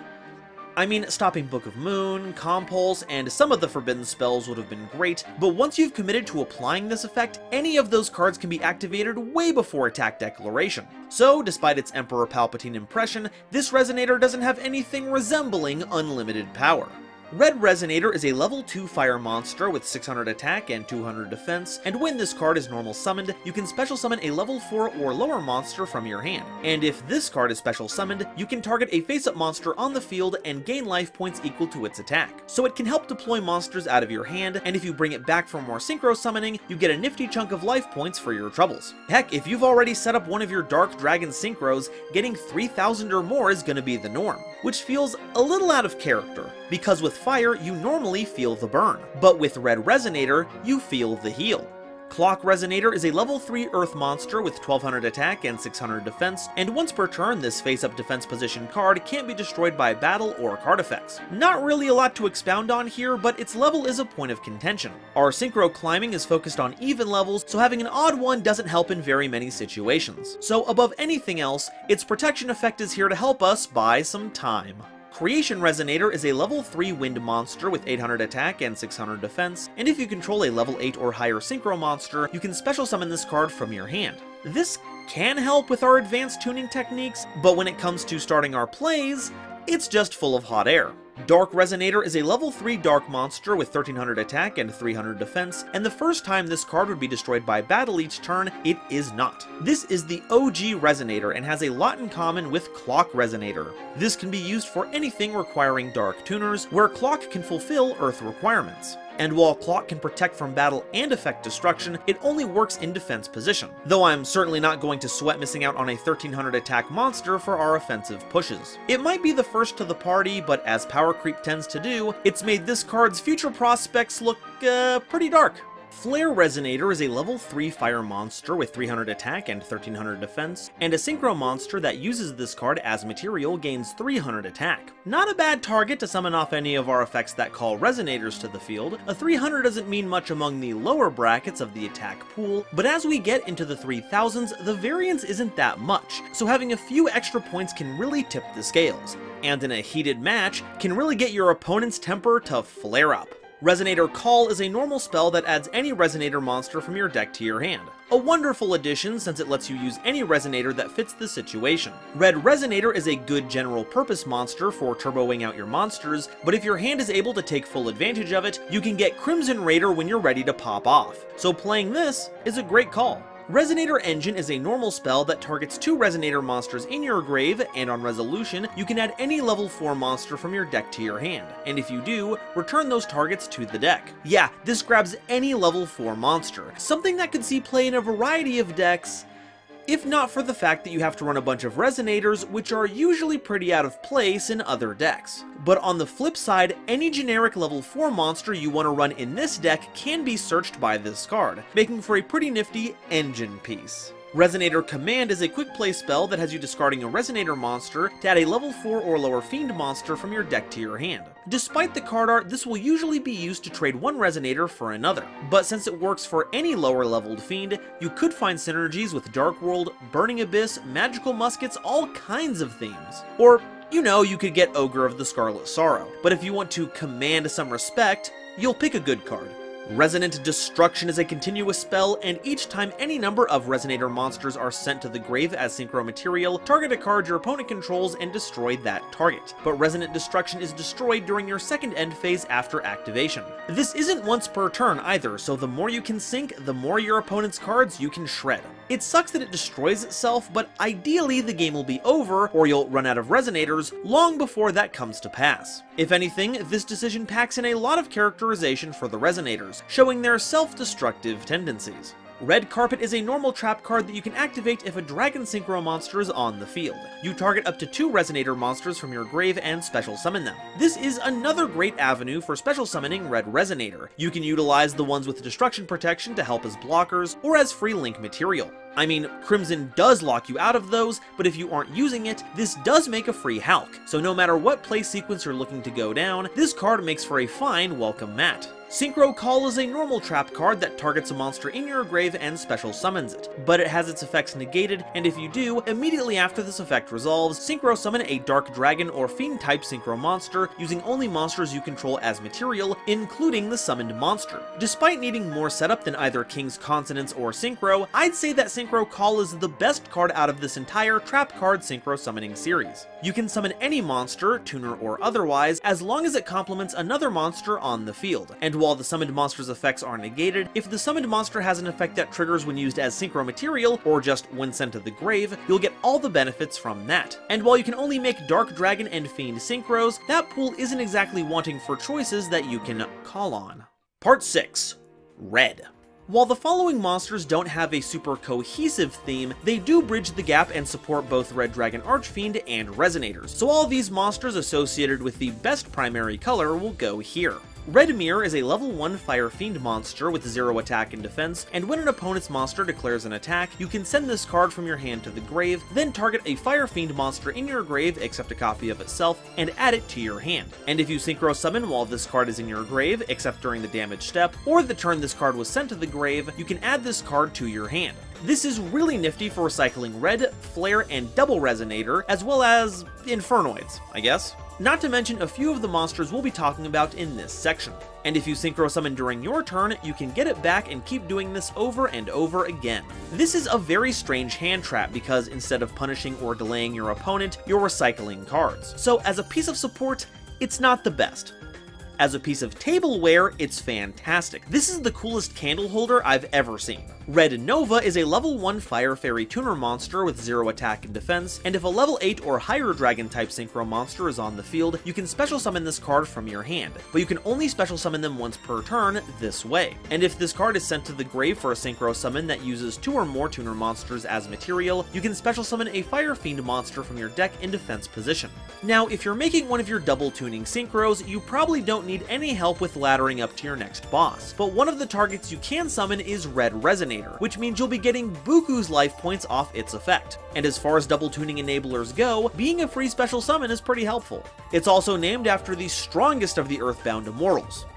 I mean, stopping Book of Moon, Compulse, and some of the forbidden spells would have been great, but once you've committed to applying this effect, any of those cards can be activated way before attack declaration. So, despite its Emperor Palpatine impression, this Resonator doesn't have anything resembling unlimited power. Red Resonator is a level 2 fire monster with 600 attack and 200 defense, and when this card is normal summoned, you can special summon a level 4 or lower monster from your hand. And if this card is special summoned, you can target a face-up monster on the field and gain life points equal to its attack. So it can help deploy monsters out of your hand, and if you bring it back for more synchro summoning, you get a nifty chunk of life points for your troubles. Heck, if you've already set up one of your Dark Dragon synchros, getting 3,000 or more is gonna be the norm, which feels a little out of character, because with fire, you normally feel the burn, but with Red Resonator, you feel the heal. Clock Resonator is a level 3 earth monster with 1200 attack and 600 defense, and once per turn, this face-up defense position card can't be destroyed by battle or card effects. Not really a lot to expound on here, but its level is a point of contention. Our synchro climbing is focused on even levels, so having an odd one doesn't help in very many situations. So above anything else, its protection effect is here to help us buy some time. Creation Resonator is a level 3 wind monster with 800 attack and 600 defense, and if you control a level 8 or higher synchro monster, you can special summon this card from your hand. This can help with our advanced tuning techniques, but when it comes to starting our plays, it's just full of hot air. Dark Resonator is a level 3 dark monster with 1300 attack and 300 defense, and the first time this card would be destroyed by battle each turn, it is not. This is the OG Resonator and has a lot in common with Clock Resonator. This can be used for anything requiring dark tuners, where Clock can fulfill Earth requirements. And while Clock can protect from battle and effect destruction, it only works in defense position, though I'm certainly not going to sweat missing out on a 1300 attack monster for our offensive pushes. It might be the first to the party, but as power creep tends to do, it's made this card's future prospects look pretty dark. Flare Resonator is a level 3 fire monster with 300 attack and 1300 defense, and a synchro monster that uses this card as material gains 300 attack. Not a bad target to summon off any of our effects that call Resonators to the field. A 300 doesn't mean much among the lower brackets of the attack pool, but as we get into the 3000s, the variance isn't that much, so having a few extra points can really tip the scales, and in a heated match, can really get your opponent's temper to flare up. Resonator Call is a normal spell that adds any Resonator monster from your deck to your hand. A wonderful addition since it lets you use any Resonator that fits the situation. Red Resonator is a good general purpose monster for turboing out your monsters, but if your hand is able to take full advantage of it, you can get Crimson Raider when you're ready to pop off. So playing this is a great call. Resonator Engine is a normal spell that targets 2 Resonator monsters in your grave, and on resolution, you can add any level 4 monster from your deck to your hand, and if you do, return those targets to the deck. Yeah, this grabs any level 4 monster, something that could see play in a variety of decks, if not for the fact that you have to run a bunch of Resonators, which are usually pretty out of place in other decks. But on the flip side, any generic level 4 monster you want to run in this deck can be searched by this card, making for a pretty nifty engine piece. Resonator Command is a quick play spell that has you discarding a Resonator monster to add a level 4 or lower Fiend monster from your deck to your hand. Despite the card art, this will usually be used to trade one Resonator for another, but since it works for any lower leveled Fiend, you could find synergies with Dark World, Burning Abyss, Magical Muskets, all kinds of themes. Or, you know, you could get Ogre of the Scarlet Sorrow, but if you want to command some respect, you'll pick a good card. Resonant Destruction is a continuous spell, and each time any number of Resonator monsters are sent to the grave as synchro material, target a card your opponent controls and destroy that target. But Resonant Destruction is destroyed during your second end phase after activation. This isn't once per turn either, so the more you can sink, the more your opponent's cards you can shred. It sucks that it destroys itself, but ideally the game will be over, or you'll run out of Resonators, long before that comes to pass. If anything, this decision packs in a lot of characterization for the Resonators, showing their self-destructive tendencies. Red Carpet is a normal trap card that you can activate if a Dragon Synchro monster is on the field. You target up to 2 Resonator monsters from your grave and special summon them. This is another great avenue for special summoning Red Resonator. You can utilize the ones with destruction protection to help as blockers, or as free link material. I mean, Crimson does lock you out of those, but if you aren't using it, this does make a free Hulk. So no matter what play sequence you're looking to go down, this card makes for a fine welcome mat. Synchro Call is a normal trap card that targets a monster in your grave and special summons it, but it has its effects negated, and if you do, immediately after this effect resolves, synchro summon a Dark Dragon or Fiend type synchro monster using only monsters you control as material, including the summoned monster. Despite needing more setup than either King's Consonance or Synchro, I'd say that Synchro Call is the best card out of this entire trap card synchro summoning series. You can summon any monster, tuner or otherwise, as long as it complements another monster on the field, and while the summoned monster's effects are negated, if the summoned monster has an effect that triggers when used as synchro material, or just when sent to the grave, you'll get all the benefits from that. And while you can only make Dark Dragon and Fiend synchros, that pool isn't exactly wanting for choices that you can call on. Part 6. Red. While the following monsters don't have a super cohesive theme, they do bridge the gap and support both Red Dragon Archfiend and Resonators, so all these monsters associated with the best primary color will go here. Red Mirror is a level 1 Fire Fiend monster with 0 attack and defense, and when an opponent's monster declares an attack, you can send this card from your hand to the grave, then target a Fire Fiend monster in your grave, except a copy of itself, and add it to your hand. And if you synchro summon while this card is in your grave, except during the damage step, or the turn this card was sent to the grave, you can add this card to your hand. This is really nifty for recycling Red, Flare, and Double Resonator, as well as Infernoids, I guess. Not to mention a few of the monsters we'll be talking about in this section. And if you synchro summon during your turn, you can get it back and keep doing this over and over again. This is a very strange hand trap because instead of punishing or delaying your opponent, you're recycling cards. So as a piece of support, it's not the best. As a piece of tableware, it's fantastic. This is the coolest candle holder I've ever seen. Red Nova is a level 1 Fire Fairy Tuner monster with 0 attack and defense, and if a level 8 or higher Dragon type synchro monster is on the field, you can special summon this card from your hand, but you can only special summon them once per turn this way. And if this card is sent to the grave for a synchro summon that uses 2 or more tuner monsters as material, you can special summon a Fire Fiend monster from your deck in defense position. Now, if you're making one of your double tuning synchros, you probably don't need need any help with laddering up to your next boss, but one of the targets you can summon is Red Resonator, which means you'll be getting buku's life points off its effect. And as far as double tuning enablers go, being a free special summon is pretty helpful. It's also named after the strongest of the Earthbound Immortals.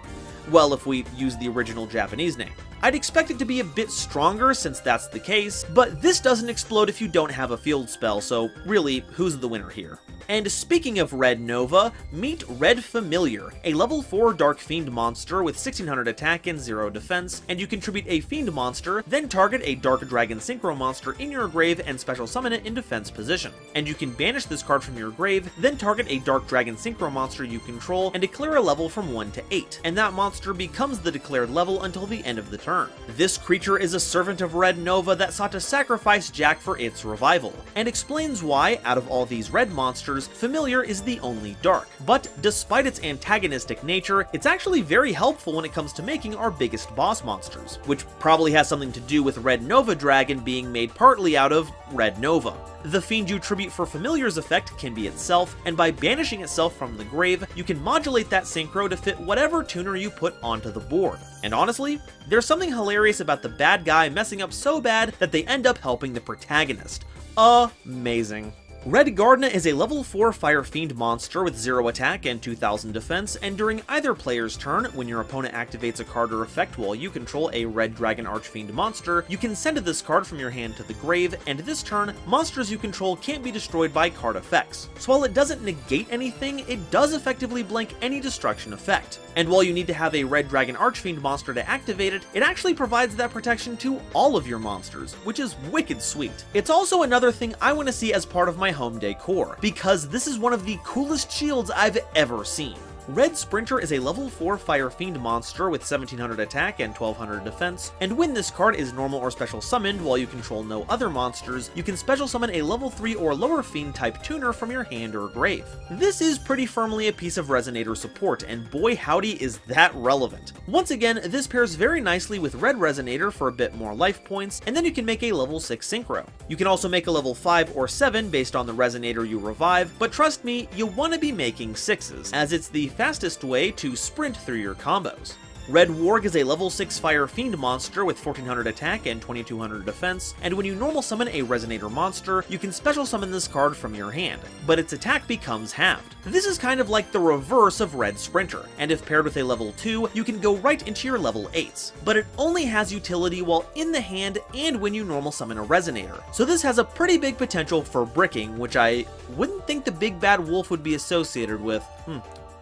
Well, if we use the original Japanese name. I'd expect it to be a bit stronger since that's the case, but this doesn't explode if you don't have a field spell, so really, who's the winner here? And speaking of Red Nova, meet Red Familiar, a level 4 Dark Fiend monster with 1600 attack and 0 defense, and you contribute a Fiend monster, then target a Dark Dragon Synchro monster in your grave and special summon it in defense position. And you can banish this card from your grave, then target a Dark Dragon Synchro monster you control and declare a level from 1 to 8, and that monster becomes the declared level until the end of the turn. This creature is a servant of Red Nova that sought to sacrifice Jack for its revival, and explains why, out of all these red monsters, Familiar is the only dark. But despite its antagonistic nature, it's actually very helpful when it comes to making our biggest boss monsters, which probably has something to do with Red Nova Dragon being made partly out of Red Nova. The Fiend you tribute for Familiar's effect can be itself, and by banishing itself from the grave, you can modulate that synchro to fit whatever tuner you put onto the board. And honestly, there's something hilarious about the bad guy messing up so bad that they end up helping the protagonist. Amazing. Red Gardna is a level 4 Fire Fiend monster with 0 attack and 2000 defense, and during either player's turn, when your opponent activates a card or effect while you control a Red Dragon Archfiend monster, you can send this card from your hand to the grave, and this turn, monsters you control can't be destroyed by card effects. So while it doesn't negate anything, it does effectively blank any destruction effect. And while you need to have a Red Dragon Archfiend monster to activate it, it actually provides that protection to all of your monsters, which is wicked sweet. It's also another thing I want to see as part of my home decor, because this is one of the coolest shields I've ever seen. Red Sprinter is a level 4 Fire Fiend monster with 1700 attack and 1200 defense, and when this card is normal or special summoned while you control no other monsters, you can special summon a level 3 or lower Fiend type tuner from your hand or grave. This is pretty firmly a piece of Resonator support, and boy howdy is that relevant. Once again, this pairs very nicely with Red Resonator for a bit more life points, and then you can make a level 6 Synchro. You can also make a level 5 or 7 based on the Resonator you revive, but trust me, you want to be making 6s, as it's the fastest way to sprint through your combos. Red Warg is a level 6 Fire Fiend monster with 1400 attack and 2200 defense, and when you normal summon a Resonator monster, you can special summon this card from your hand, but its attack becomes halved. This is kind of like the reverse of Red Sprinter, and if paired with a level 2, you can go right into your level 8s, but it only has utility while in the hand and when you normal summon a Resonator. So this has a pretty big potential for bricking, which I wouldn't think the big bad wolf would be associated with.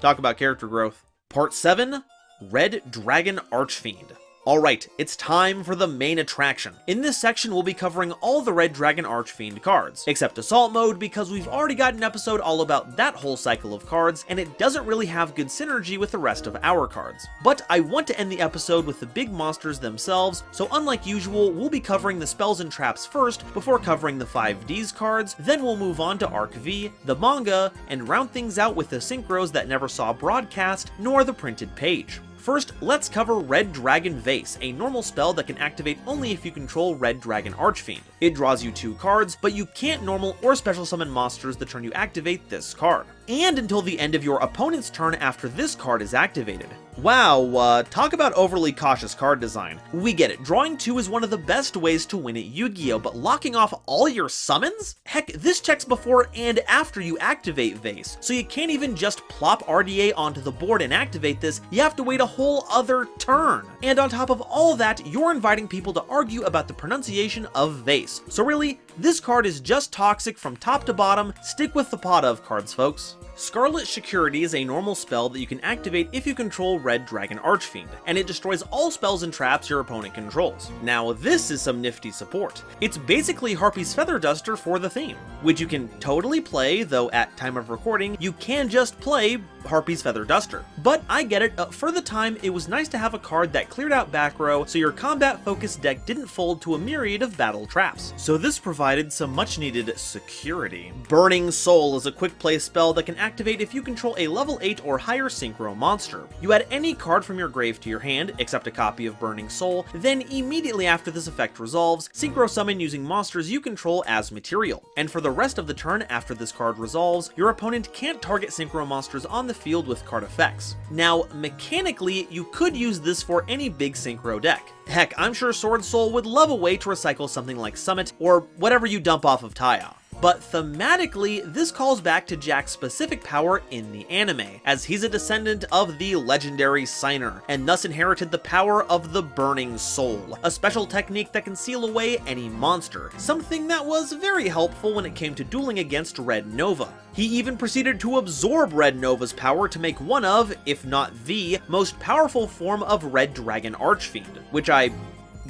Talk about character growth. Part 7. Red Dragon Archfiend. Alright, it's time for the main attraction. In this section, we'll be covering all the Red Dragon Archfiend cards, except Assault Mode because we've already got an episode all about that whole cycle of cards, and it doesn't really have good synergy with the rest of our cards. But I want to end the episode with the big monsters themselves, so unlike usual, we'll be covering the spells and traps first before covering the 5Ds cards, then we'll move on to Arc V, the manga, and round things out with the synchros that never saw broadcast nor the printed page. First, let's cover Red Dragon Vase, a normal spell that can activate only if you control Red Dragon Archfiend. It draws you 2 cards, but you can't normal or special summon monsters the turn you activate this card, and until the end of your opponent's turn after this card is activated. Wow, talk about overly cautious card design. We get it, drawing 2 is one of the best ways to win at Yu-Gi-Oh, but locking off all your summons? Heck, this checks before and after you activate Vase, so you can't even just plop RDA onto the board and activate this, you have to wait a whole other turn. And on top of all that, you're inviting people to argue about the pronunciation of Vase. So really, this card is just toxic from top to bottom. Stick with the pot of cards, folks. Scarlet Security is a normal spell that you can activate if you control Red Dragon Archfiend, and it destroys all spells and traps your opponent controls. Now this is some nifty support. It's basically Harpy's Feather Duster for the theme, which you can totally play, though at time of recording, you can just play Harpy's Feather Duster. But I get it, for the time, it was nice to have a card that cleared out back row so your combat-focused deck didn't fold to a myriad of battle traps. So this provides provided some much needed security. Burning Soul is a quick play spell that can activate if you control a level 8 or higher synchro monster. You add any card from your grave to your hand, except a copy of Burning Soul, then immediately after this effect resolves, synchro summon using monsters you control as material. And for the rest of the turn after this card resolves, your opponent can't target synchro monsters on the field with card effects. Now, mechanically, you could use this for any big synchro deck. Heck, I'm sure Sword Soul would love a way to recycle something like Summit, or whatever you dump off of Taya. But thematically, this calls back to Jack's specific power in the anime, as he's a descendant of the legendary Signer, and thus inherited the power of the Burning Soul, a special technique that can seal away any monster, something that was very helpful when it came to dueling against Red Nova. He even proceeded to absorb Red Nova's power to make one of, if not the, most powerful form of Red Dragon Archfiend, which I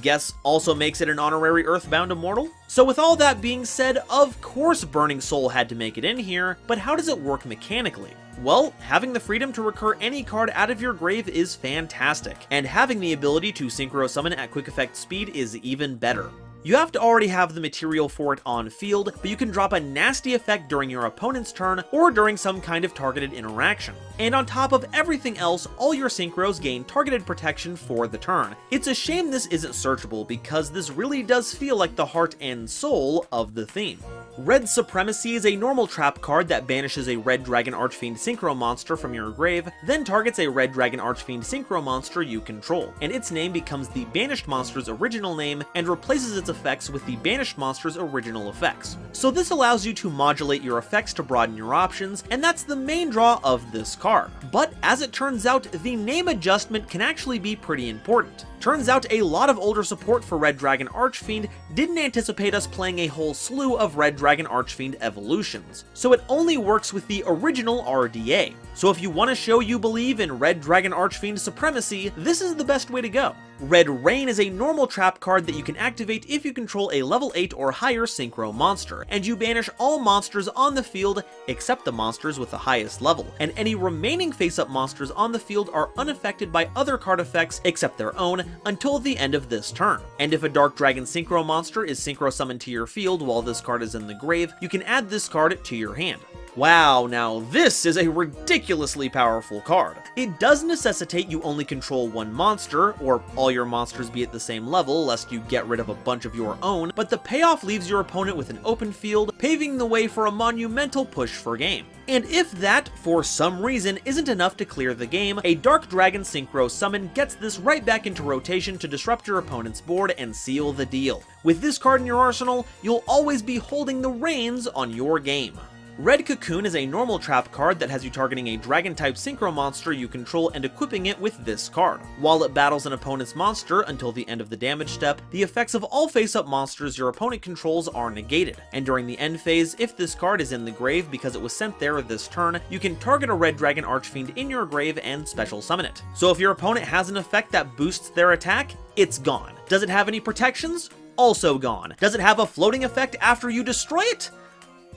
guess also makes it an honorary Earthbound Immortal? So with all that being said, of course Burning Soul had to make it in here, but how does it work mechanically? Well, having the freedom to recur any card out of your grave is fantastic, and having the ability to synchro summon at quick effect speed is even better. You have to already have the material for it on field, but you can drop a nasty effect during your opponent's turn or during some kind of targeted interaction. And on top of everything else, all your synchros gain targeted protection for the turn. It's a shame this isn't searchable because this really does feel like the heart and soul of the theme. Red Supremacy is a normal trap card that banishes a Red Dragon Archfiend synchro monster from your grave, then targets a Red Dragon Archfiend synchro monster you control, and its name becomes the banished monster's original name and replaces its effects with the banished monster's original effects. So this allows you to modulate your effects to broaden your options, and that's the main draw of this card. But as it turns out, the name adjustment can actually be pretty important. Turns out a lot of older support for Red Dragon Archfiend didn't anticipate us playing a whole slew of Red Dragon Archfiend evolutions, so it only works with the original RDA. So if you want to show you believe in Red Dragon Archfiend supremacy, this is the best way to go. Red Rain is a normal trap card that you can activate if you control a level 8 or higher synchro monster, and you banish all monsters on the field except the monsters with the highest level, and any remaining face-up monsters on the field are unaffected by other card effects except their own until the end of this turn. And if a Dark Dragon synchro monster is synchro summoned to your field while this card is in the grave, you can add this card to your hand. Wow, now this is a ridiculously powerful card. It does necessitate you only control one monster, or all your monsters be at the same level lest you get rid of a bunch of your own, but the payoff leaves your opponent with an open field, paving the way for a monumental push for game. And if that, for some reason, isn't enough to clear the game, a Dark Dragon Synchro Summon gets this right back into rotation to disrupt your opponent's board and seal the deal. With this card in your arsenal, you'll always be holding the reins on your game. Red Cocoon is a normal trap card that has you targeting a Dragon-type synchro monster you control and equipping it with this card. While it battles an opponent's monster until the end of the damage step, the effects of all face-up monsters your opponent controls are negated, and during the end phase, if this card is in the grave because it was sent there this turn, you can target a Red Dragon Archfiend in your grave and special summon it. So if your opponent has an effect that boosts their attack, it's gone. Does it have any protections? Also gone. Does it have a floating effect after you destroy it?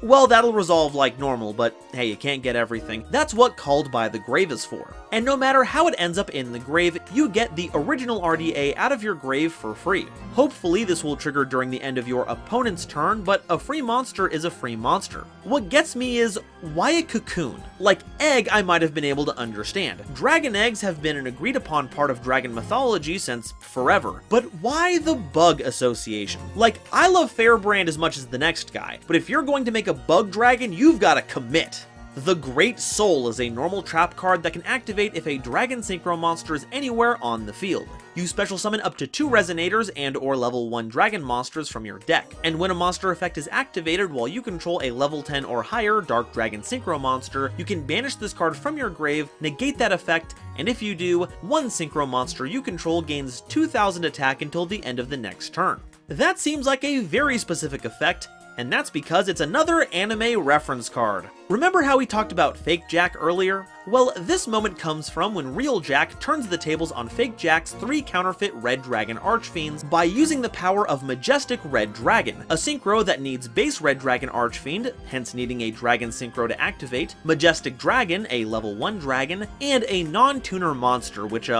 Well, that'll resolve like normal, but hey, you can't get everything. That's what Called by the Grave is for. And no matter how it ends up in the grave, you get the original RDA out of your grave for free. Hopefully this will trigger during the end of your opponent's turn, but a free monster is a free monster. What gets me is, why a cocoon? Like egg, I might have been able to understand. Dragon eggs have been an agreed upon part of dragon mythology since forever, but why the bug association? Like, I love Fairbrand as much as the next guy, but if you're going to make a bug dragon, you've got to commit. The Great Soul is a normal trap card that can activate if a dragon synchro monster is anywhere on the field. You special summon up to 2 Resonators and or level 1 dragon monsters from your deck, and when a monster effect is activated while you control a level 10 or higher Dark Dragon synchro monster, you can banish this card from your grave, negate that effect, and if you do, one synchro monster you control gains 2000 attack until the end of the next turn. That seems like a very specific effect, and that's because it's another anime reference card. Remember how we talked about Fake Jack earlier? Well, this moment comes from when Real Jack turns the tables on Fake Jack's 3 counterfeit Red Dragon Archfiends by using the power of Majestic Red Dragon, a synchro that needs base Red Dragon Archfiend, hence needing a dragon synchro to activate, Majestic Dragon, a level 1 dragon, and a non-tuner monster, which,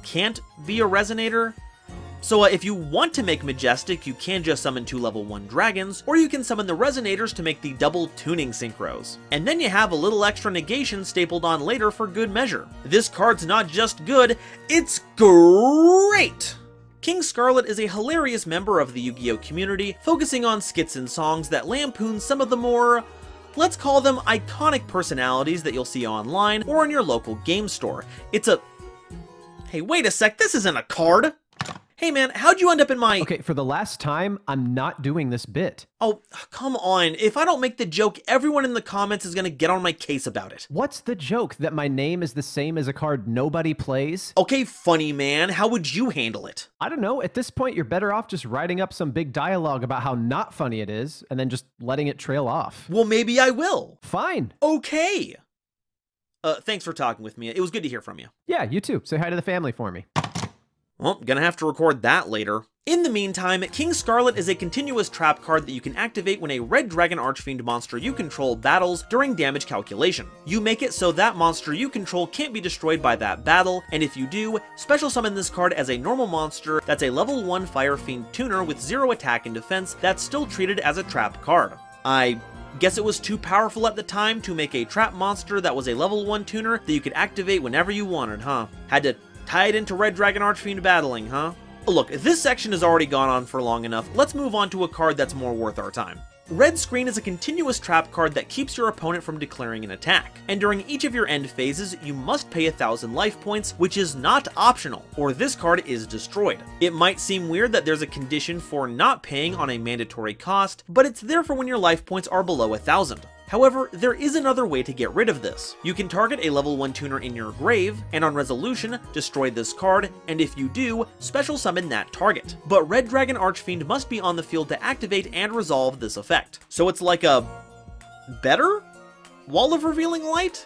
can't be a Resonator? So if you want to make Majestic, you can just summon 2 level 1 dragons, or you can summon the Resonators to make the double tuning synchros. And then you have a little extra negation stapled on later for good measure. This card's not just good, it's great! King Scarlet is a hilarious member of the Yu-Gi-Oh community, focusing on skits and songs that lampoon some of the more, let's call them iconic personalities that you'll see online or in your local game store. It's a... Hey, wait a sec, this isn't a card! Hey man, how'd you end up in my... Okay, for the last time, I'm not doing this bit. Oh, come on. If I don't make the joke, everyone in the comments is gonna get on my case about it. What's the joke? That my name is the same as a card nobody plays? Okay, funny man, how would you handle it? I don't know. At this point, you're better off just writing up some big dialogue about how not funny it is, and then just letting it trail off. Well, maybe I will. Fine. Okay. Thanks for talking with me. It was good to hear from you. Yeah, you too. Say hi to the family for me. Well, gonna have to record that later. In the meantime, King Scarlet is a continuous trap card that you can activate when a Red Dragon Archfiend monster you control battles during damage calculation. You make it so that monster you control can't be destroyed by that battle, and if you do, special summon this card as a normal monster that's a level 1 Fire Fiend tuner with 0 attack and defense that's still treated as a trap card. I guess it was too powerful at the time to make a trap monster that was a level 1 tuner that you could activate whenever you wanted, huh? Had to tie it into Red Dragon Archfiend battling, huh? Look, this section has already gone on for long enough, let's move on to a card that's more worth our time. Red Screen is a continuous trap card that keeps your opponent from declaring an attack, and during each of your end phases, you must pay 1,000 life points, which is not optional, or this card is destroyed. It might seem weird that there's a condition for not paying on a mandatory cost, but it's there for when your life points are below 1,000. However, there is another way to get rid of this. You can target a level 1 tuner in your grave, and on resolution, destroy this card, and if you do, special summon that target. But Red Dragon Archfiend must be on the field to activate and resolve this effect. So it's like a... better? Wall of Revealing Light?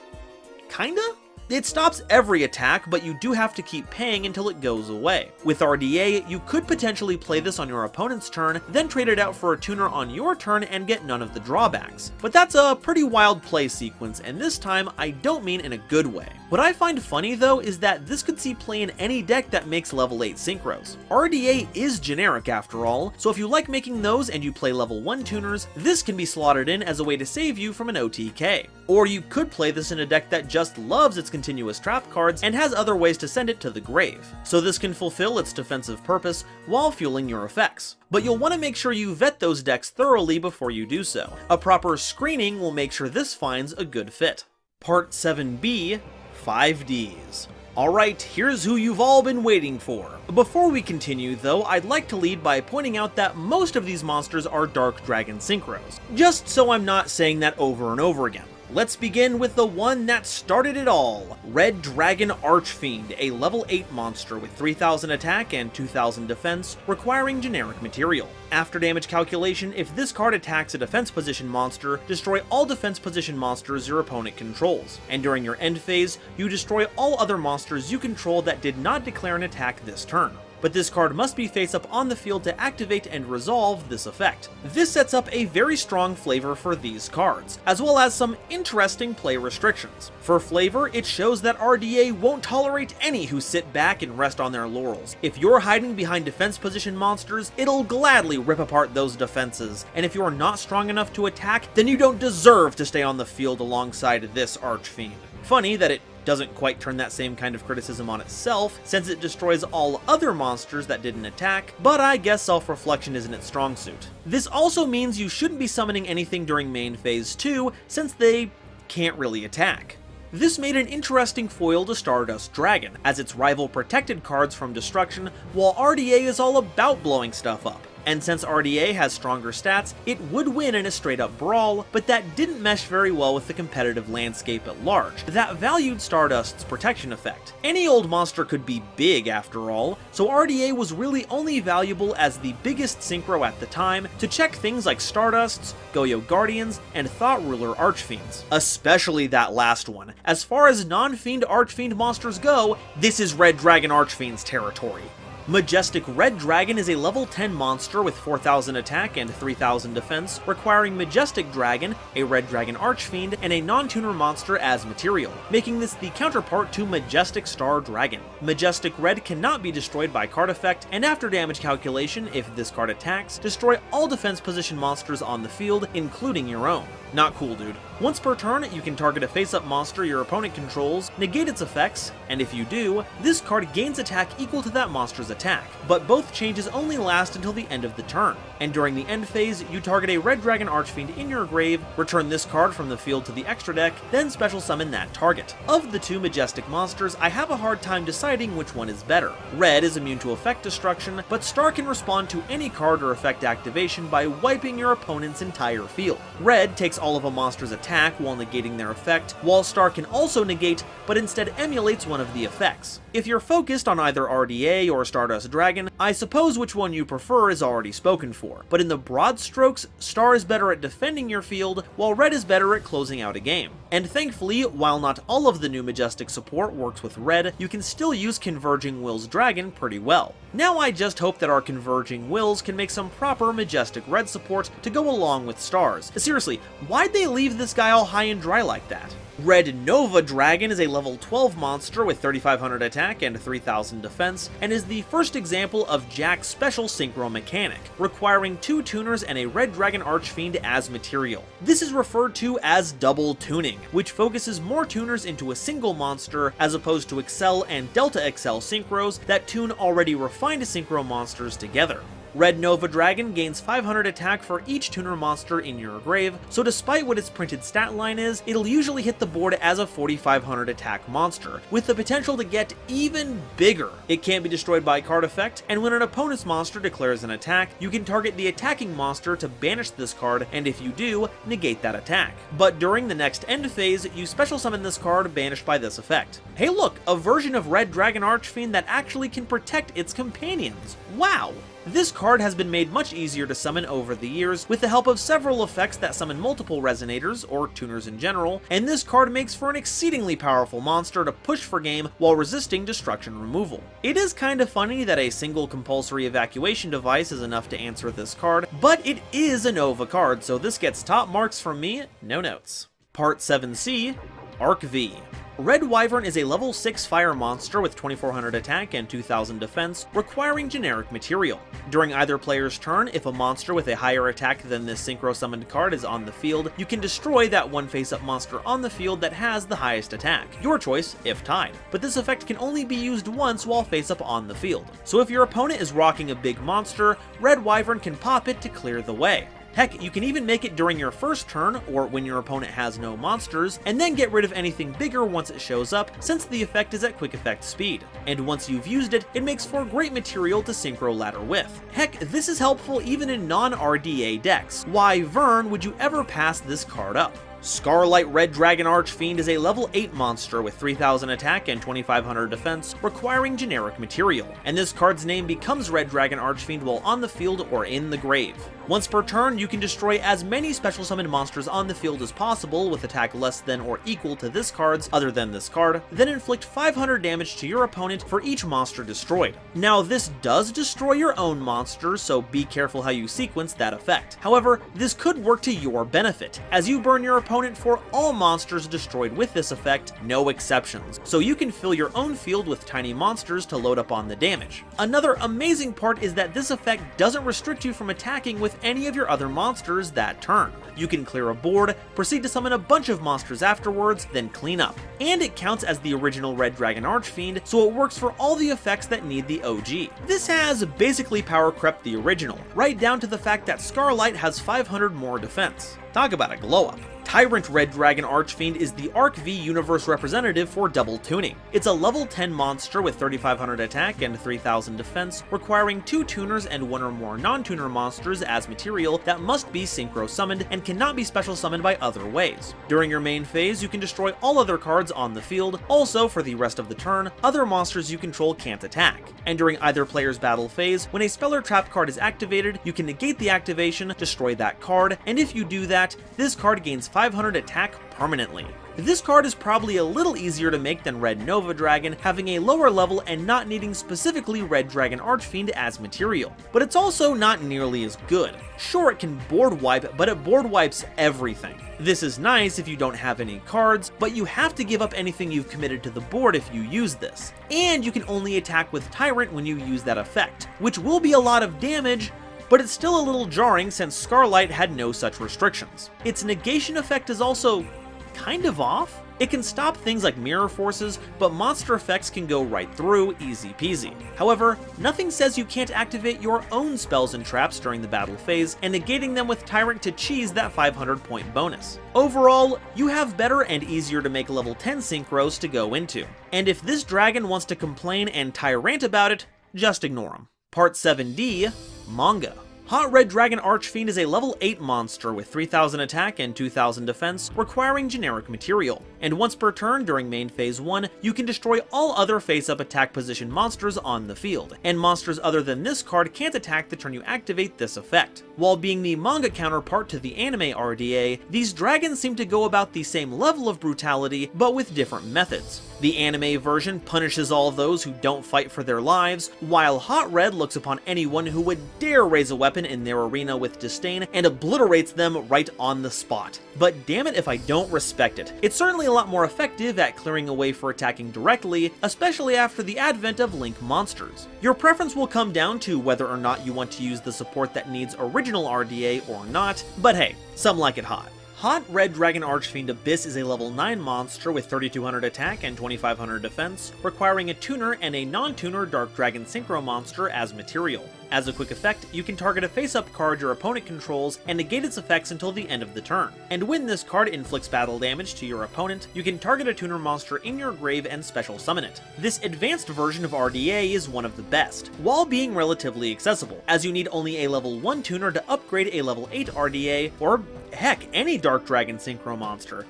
Kinda? It stops every attack, but you do have to keep paying until it goes away. With RDA, you could potentially play this on your opponent's turn, then trade it out for a tuner on your turn and get none of the drawbacks. But that's a pretty wild play sequence, and this time I don't mean in a good way. What I find funny though is that this could see play in any deck that makes level 8 synchros. RDA is generic after all, so if you like making those and you play level 1 tuners, this can be slotted in as a way to save you from an OTK. Or you could play this in a deck that just loves its continuous trap cards and has other ways to send it to the grave. So this can fulfill its defensive purpose while fueling your effects. But you'll want to make sure you vet those decks thoroughly before you do so. A proper screening will make sure this finds a good fit. Part 7b, 5Ds. Alright, here's who you've all been waiting for. Before we continue though, I'd like to lead by pointing out that most of these monsters are Dark Dragon synchros, just so I'm not saying that over and over again. Let's begin with the one that started it all, Red Dragon Archfiend, a level 8 monster with 3,000 attack and 2,000 defense, requiring generic material. After damage calculation, if this card attacks a defense position monster, destroy all defense position monsters your opponent controls, and during your end phase, you destroy all other monsters you control that did not declare an attack this turn. But this card must be face up on the field to activate and resolve this effect. This sets up a very strong flavor for these cards, as well as some interesting play restrictions. For flavor, it shows that RDA won't tolerate any who sit back and rest on their laurels. If you're hiding behind defense position monsters, it'll gladly rip apart those defenses, and if you're not strong enough to attack, then you don't deserve to stay on the field alongside this Archfiend. Funny that it doesn't quite turn that same kind of criticism on itself, since it destroys all other monsters that didn't attack, but I guess self-reflection isn't its strong suit. This also means you shouldn't be summoning anything during main phase 2, since they can't really attack. This made an interesting foil to Stardust Dragon, as its rival protected cards from destruction, while RDA is all about blowing stuff up. And since RDA has stronger stats, it would win in a straight-up brawl, but that didn't mesh very well with the competitive landscape at large, that valued Stardust's protection effect. Any old monster could be big after all, so RDA was really only valuable as the biggest synchro at the time to check things like Stardusts, Goyo Guardians, and Thought Ruler Archfiends. Especially that last one. As far as non-Fiend Archfiend monsters go, this is Red Dragon Archfiend's territory. Majestic Red Dragon is a level 10 monster with 4,000 attack and 3,000 defense, requiring Majestic Dragon, a Red Dragon Archfiend, and a non-tuner monster as material, making this the counterpart to Majestic Star Dragon. Majestic Red cannot be destroyed by card effect, and after damage calculation, if this card attacks, destroy all defense position monsters on the field, including your own. Not cool, dude. Once per turn, you can target a face-up monster your opponent controls, negate its effects, and if you do, this card gains attack equal to that monster's attack, but both changes only last until the end of the turn. And during the end phase, you target a Red Dragon Archfiend in your grave, return this card from the field to the extra deck, then special summon that target. Of the two Majestic monsters, I have a hard time deciding which one is better. Red is immune to effect destruction, but Star can respond to any card or effect activation by wiping your opponent's entire field. Red takes all of a monster's attack while negating their effect, while Star can also negate, but instead emulates one of the effects. If you're focused on either RDA or Stardust Dragon, I suppose which one you prefer is already spoken for, but in the broad strokes, Star is better at defending your field, while Red is better at closing out a game. And thankfully, while not all of the new Majestic support works with Red, you can still use Converging Will's Dragon pretty well. Now I just hope that our Converging Wills can make some proper Majestic Red support to go along with Stars. Seriously, why'd they leave this guy all high and dry like that? Red Nova Dragon is a level 12 monster with 3,500 attack and 3,000 defense, and is the first example of Jack's special synchro mechanic, requiring 2 tuners and a Red Dragon Archfiend as material. This is referred to as double tuning, which focuses more tuners into a single monster as opposed to Excel and Delta Excel synchros that tune already refined synchro monsters together. Red Nova Dragon gains 500 attack for each tuner monster in your grave, so despite what its printed stat line is, it'll usually hit the board as a 4,500 attack monster, with the potential to get even bigger. It can't be destroyed by card effect, and when an opponent's monster declares an attack, you can target the attacking monster to banish this card, and if you do, negate that attack. But during the next end phase, you special summon this card banished by this effect. Hey look, a version of Red Dragon Archfiend that actually can protect its companions. Wow! This card has been made much easier to summon over the years with the help of several effects that summon multiple Resonators, or tuners in general, and this card makes for an exceedingly powerful monster to push for game while resisting destruction removal. It is kind of funny that a single compulsory evacuation device is enough to answer this card, but it is a Nova card, so this gets top marks from me, no notes. Part 7C, Arc V. Red Wyvern is a level 6 fire monster with 2,400 attack and 2,000 defense, requiring generic material. During either player's turn, if a monster with a higher attack than this synchro summoned card is on the field, you can destroy that one face-up monster on the field that has the highest attack. Your choice, if tied. But this effect can only be used once while face-up on the field. So if your opponent is rocking a big monster, Red Wyvern can pop it to clear the way. Heck, you can even make it during your first turn, or when your opponent has no monsters, and then get rid of anything bigger once it shows up, since the effect is at quick effect speed. And once you've used it, it makes for great material to synchro ladder with. Heck, this is helpful even in non-RDA decks. Why, Vern, would you ever pass this card up? Scarlight Red Dragon Archfiend is a level 8 monster with 3,000 attack and 2,500 defense, requiring generic material, and this card's name becomes Red Dragon Archfiend while on the field or in the grave. Once per turn, you can destroy as many special summoned monsters on the field as possible with attack less than or equal to this card's other than this card, then inflict 500 damage to your opponent for each monster destroyed. Now this does destroy your own monsters, so be careful how you sequence that effect. However, this could work to your benefit, as you burn your opponent for all monsters destroyed with this effect, no exceptions, so you can fill your own field with tiny monsters to load up on the damage. Another amazing part is that this effect doesn't restrict you from attacking with any of your other monsters that turn. You can clear a board, proceed to summon a bunch of monsters afterwards, then clean up. And it counts as the original Red Dragon Archfiend, so it works for all the effects that need the OG. This has basically power crept the original, right down to the fact that Scarlight has 500 more defense. Talk about a glow up. Tyrant Red Dragon Archfiend is the Arc V universe representative for double tuning. It's a level 10 monster with 3,500 attack and 3,000 defense, requiring 2 tuners and 1 or more non-tuner monsters as material that must be synchro summoned and cannot be special summoned by other ways. During your main phase, you can destroy all other cards on the field. Also, for the rest of the turn, other monsters you control can't attack. And during either player's battle phase, when a spell or trap card is activated, you can negate the activation, destroy that card, and if you do that, this card gains 500 attack permanently. This card is probably a little easier to make than Red Nova Dragon, having a lower level and not needing specifically Red Dragon Archfiend as material. But it's also not nearly as good. Sure, it can board wipe, but it board wipes everything. This is nice if you don't have any cards, but you have to give up anything you've committed to the board if you use this. And you can only attack with Tyrant when you use that effect, which will be a lot of damage, but it's still a little jarring since Scarlight had no such restrictions. Its negation effect is also kind of off. It can stop things like mirror forces, but monster effects can go right through, easy peasy. However, nothing says you can't activate your own spells and traps during the battle phase, and negating them with Tyrant to cheese that 500-point bonus. Overall, you have better and easier to make level 10 synchros to go into. And if this dragon wants to complain and tyrant about it, just ignore him. Part 7D, Manga. Hot Red Dragon Archfiend is a level 8 monster with 3000 attack and 2000 defense, requiring generic material. And once per turn during main phase 1, you can destroy all other face-up attack position monsters on the field, and monsters other than this card can't attack the turn you activate this effect. While being the manga counterpart to the anime RDA, these dragons seem to go about the same level of brutality, but with different methods. The anime version punishes all those who don't fight for their lives, while Hot Red looks upon anyone who would dare raise a weapon in their arena with disdain and obliterates them right on the spot. But damn it if I don't respect it. It's certainly a lot more effective at clearing a way for attacking directly, especially after the advent of Link monsters. Your preference will come down to whether or not you want to use the support that needs original RDA or not, but hey, some like it hot. Hot Red Dragon Archfiend Abyss is a level 9 monster with 3200 attack and 2500 defense, requiring a tuner and a non-tuner Dark Dragon Synchro monster as material. As a quick effect, you can target a face-up card your opponent controls and negate its effects until the end of the turn. And when this card inflicts battle damage to your opponent, you can target a tuner monster in your grave and special summon it. This advanced version of RDA is one of the best, while being relatively accessible, as you need only a level 1 tuner to upgrade a level 8 RDA, or heck, any Dark Dragon Synchro monster.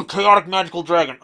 Chaotic Magical Dragon.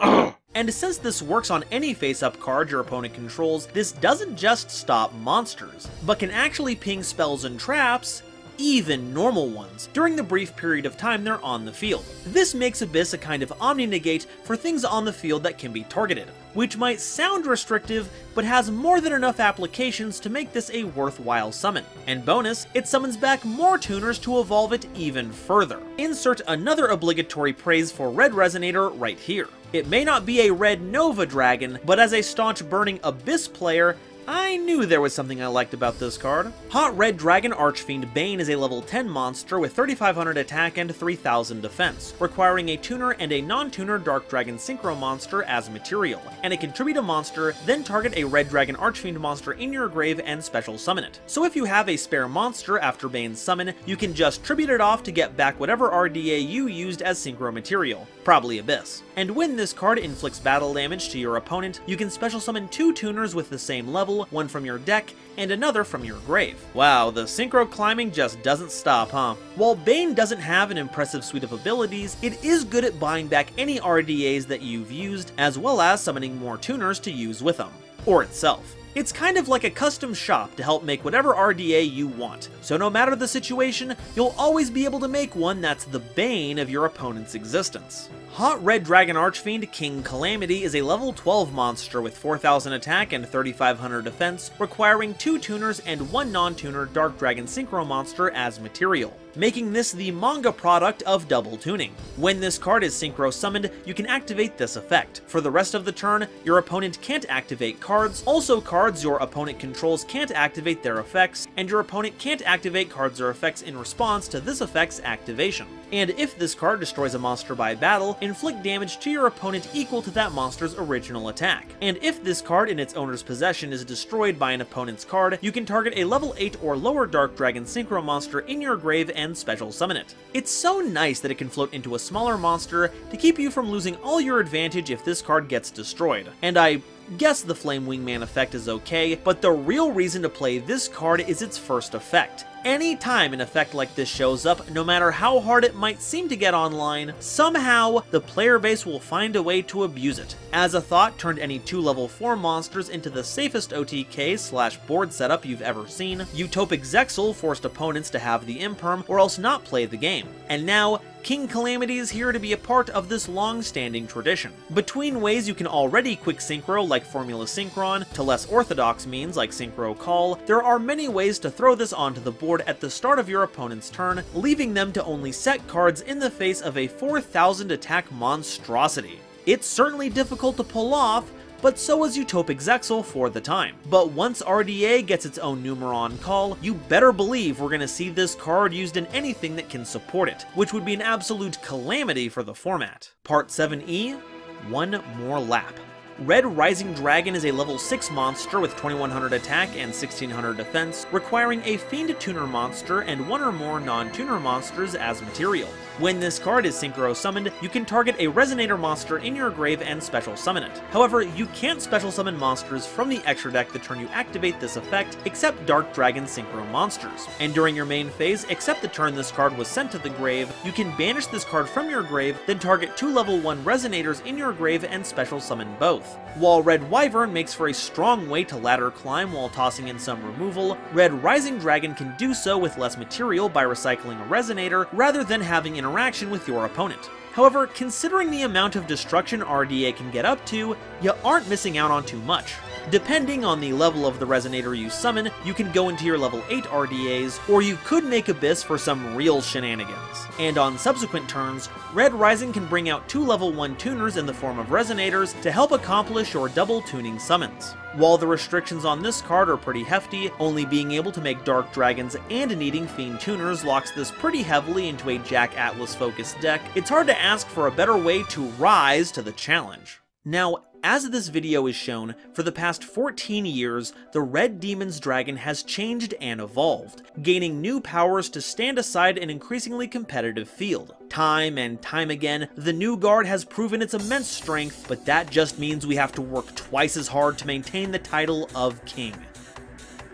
And since this works on any face-up card your opponent controls, this doesn't just stop monsters, but can actually ping spells and traps, even normal ones, during the brief period of time they're on the field. This makes Abyss a kind of omni-negate for things on the field that can be targeted, which might sound restrictive, but has more than enough applications to make this a worthwhile summon. And bonus, it summons back more tuners to evolve it even further. Insert another obligatory praise for Red Resonator right here. It may not be a Red Nova Dragon, but as a staunch Burning Abyss player, I knew there was something I liked about this card. Hot Red Dragon Archfiend Bane is a level 10 monster with 3500 attack and 3000 defense, requiring a tuner and a non-tuner Dark Dragon Synchro monster as material, and it can tribute a monster, then target a Red Dragon Archfiend monster in your grave and special summon it. So if you have a spare monster after Bane's summon, you can just tribute it off to get back whatever RDA you used as synchro material, probably Abyss. And when this card inflicts battle damage to your opponent, you can special summon 2 tuners with the same level, one from your deck, and another from your grave. Wow, the synchro climbing just doesn't stop, huh? While Bane doesn't have an impressive suite of abilities, it is good at buying back any RDAs that you've used, as well as summoning more tuners to use with them, or itself. It's kind of like a custom shop to help make whatever RDA you want, so no matter the situation, you'll always be able to make one that's the bane of your opponent's existence. Hot Red Dragon Archfiend King Calamity is a level 12 monster with 4000 attack and 3500 defense, requiring 2 tuners and 1 non-tuner Dark Dragon Synchro monster as material, making this the manga product of double tuning. When this card is synchro summoned, you can activate this effect. For the rest of the turn, your opponent can't activate cards, also cards your opponent controls can't activate their effects, and your opponent can't activate cards or effects in response to this effect's activation. And if this card destroys a monster by battle, inflict damage to your opponent equal to that monster's original attack. And if this card in its owner's possession is destroyed by an opponent's card, you can target a level 8 or lower Dark Dragon Synchro monster in your grave and special summon it. It's so nice that it can float into a smaller monster to keep you from losing all your advantage if this card gets destroyed. And I guess the Flame Wingman effect is okay, but the real reason to play this card is its first effect. Any time an effect like this shows up, no matter how hard it might seem to get online, somehow the player base will find a way to abuse it. As a thought turned any 2 level 4 monsters into the safest OTK/board setup you've ever seen, Utopic Zexal forced opponents to have the imperm or else not play the game. And now, King Calamity is here to be a part of this long-standing tradition. Between ways you can already quick synchro like Formula Synchron, to less orthodox means like Synchro Call, there are many ways to throw this onto the board at the start of your opponent's turn, leaving them to only set cards in the face of a 4,000 attack monstrosity. It's certainly difficult to pull off, but so is Utopic Zexal for the time. But once RDA gets its own Numeron call, you better believe we're gonna see this card used in anything that can support it, which would be an absolute calamity for the format. Part 7E, One More Lap. Red Rising Dragon is a level 6 monster with 2100 attack and 1600 defense, requiring a Fiend Tuner monster and one or more non-tuner monsters as material. When this card is synchro summoned, you can target a Resonator monster in your grave and special summon it. However, you can't special summon monsters from the extra deck the turn you activate this effect, except Dark Dragon synchro monsters. And during your main phase, except the turn this card was sent to the grave, you can banish this card from your grave, then target 2 level 1 Resonators in your grave and special summon both. While Red Wyvern makes for a strong way to ladder climb while tossing in some removal, Red Rising Dragon can do so with less material by recycling a Resonator rather than having interaction with your opponent. However, considering the amount of destruction RDA can get up to, you aren't missing out on too much. Depending on the level of the Resonator you summon, you can go into your level 8 RDAs, or you could make Abyss for some real shenanigans. And on subsequent turns, Red Rising can bring out 2 level 1 tuners in the form of Resonators to help accomplish your double tuning summons. While the restrictions on this card are pretty hefty, only being able to make Dark Dragons and needing Fiend tuners locks this pretty heavily into a Jack Atlas focused deck, it's hard to ask for a better way to rise to the challenge. Now, as this video is shown, for the past 14 years, the Red Demon's Dragon has changed and evolved, gaining new powers to stand aside an increasingly competitive field. Time and time again, the new guard has proven its immense strength, but that just means we have to work twice as hard to maintain the title of King.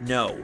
No.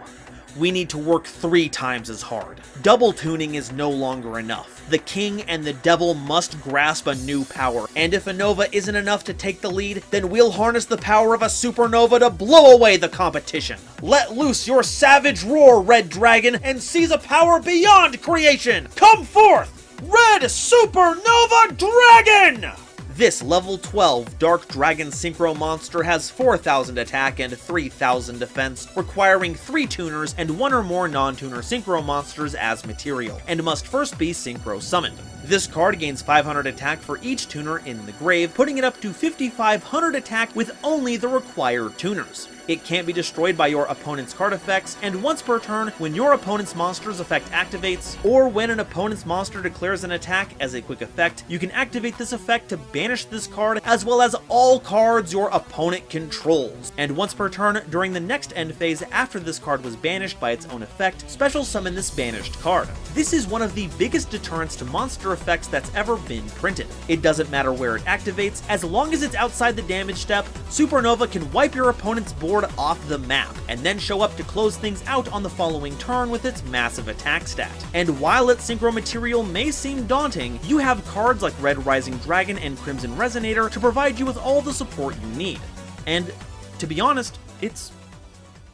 We need to work 3 times as hard. Double tuning is no longer enough. The King and the Devil must grasp a new power, and if a Nova isn't enough to take the lead, then we'll harness the power of a Supernova to blow away the competition. Let loose your savage roar, Red Dragon, and seize a power beyond creation! Come forth, Red Supernova Dragon! This level 12 Dark Dragon Synchro monster has 4,000 attack and 3,000 defense, requiring 3 tuners and 1 or more non-tuner Synchro monsters as material, and must first be Synchro summoned. This card gains 500 attack for each tuner in the grave, putting it up to 5,500 attack with only the required tuners. It can't be destroyed by your opponent's card effects, and once per turn, when your opponent's monster's effect activates, or when an opponent's monster declares an attack as a quick effect, you can activate this effect to banish this card, as well as all cards your opponent controls. And once per turn, during the next end phase after this card was banished by its own effect, special summon this banished card. This is one of the biggest deterrents to monster effects that's ever been printed. It doesn't matter where it activates, as long as it's outside the damage step, Supernova can wipe your opponent's board off the map, and then show up to close things out on the following turn with its massive attack stat. And while its synchro material may seem daunting, you have cards like Red Rising Dragon and Crimson Resonator to provide you with all the support you need. And to be honest, it's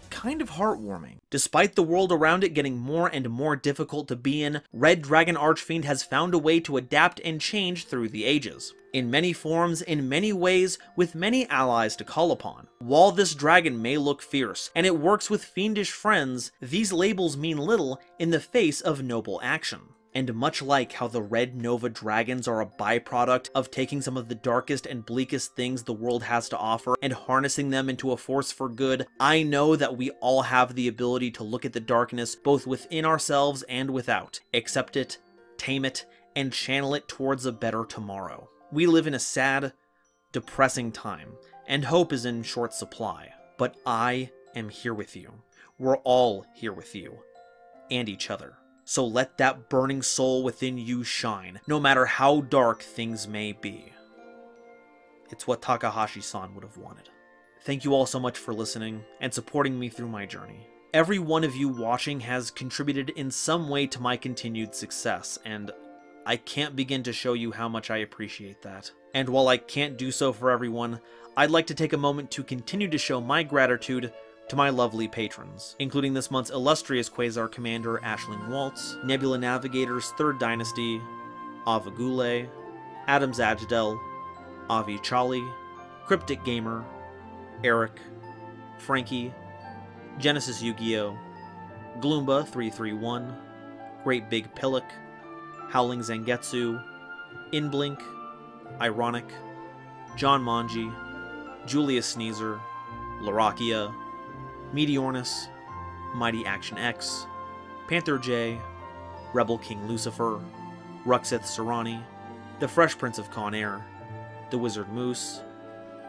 kind of heartwarming. Despite the world around it getting more and more difficult to be in, Red Dragon Archfiend has found a way to adapt and change through the ages. In many forms, in many ways, with many allies to call upon. While this dragon may look fierce, and it works with fiendish friends, these labels mean little in the face of noble action. And much like how the Red Nova Dragons are a byproduct of taking some of the darkest and bleakest things the world has to offer and harnessing them into a force for good, I know that we all have the ability to look at the darkness both within ourselves and without, accept it, tame it, and channel it towards a better tomorrow. We live in a sad, depressing time, and hope is in short supply, but I am here with you. We're all here with you, and each other. So let that burning soul within you shine, no matter how dark things may be. It's what Takahashi-san would have wanted. Thank you all so much for listening and supporting me through my journey. Every one of you watching has contributed in some way to my continued success, and I can't begin to show you how much I appreciate that. And while I can't do so for everyone, I'd like to take a moment to continue to show my gratitude to my lovely patrons, including this month's illustrious Quasar Commander Ashling Waltz, Nebula Navigators 3rd Dynasty, Avagule, Adam Zajdel, Avi Chali, Cryptic Gamer, Eric, Frankie, Genesis Yu-Gi-Oh!, Gloomba 331, Great Big Pillock, Howling Zangetsu, Inblink, Ironic, John Manji, Julius Sneezer, Larakia, Meteornus, Mighty Action X, Panther J, Rebel King Lucifer, Ruxith Sarani, The Fresh Prince of Conair, The Wizard Moose,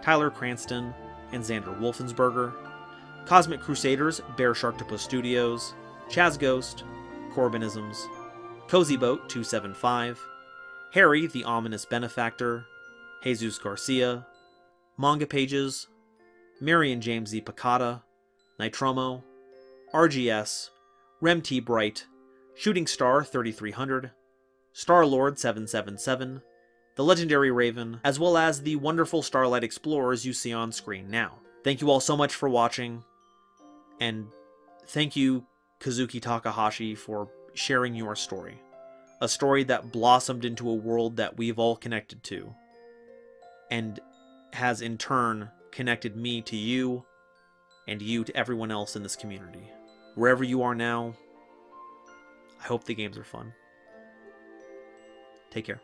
Tyler Cranston and Xander Wolfensberger, Cosmic Crusaders, Bear Sharktopus Studios, Chaz Ghost, Corbinisms, Cozy Boat 275, Harry the Ominous Benefactor, Jesus Garcia, Manga Pages, Marion James Z. Picata, Nitromo, RGS, Rem T. Bright, Shooting Star 3300, Star-Lord 777, the Legendary Raven, as well as the wonderful Starlight Explorers you see on screen now. Thank you all so much for watching, and thank you, Kazuki Takahashi, for sharing your story. A story that blossomed into a world that we've all connected to, and has in turn connected me to you, and you to everyone else in this community. Wherever you are now, I hope the games are fun. Take care.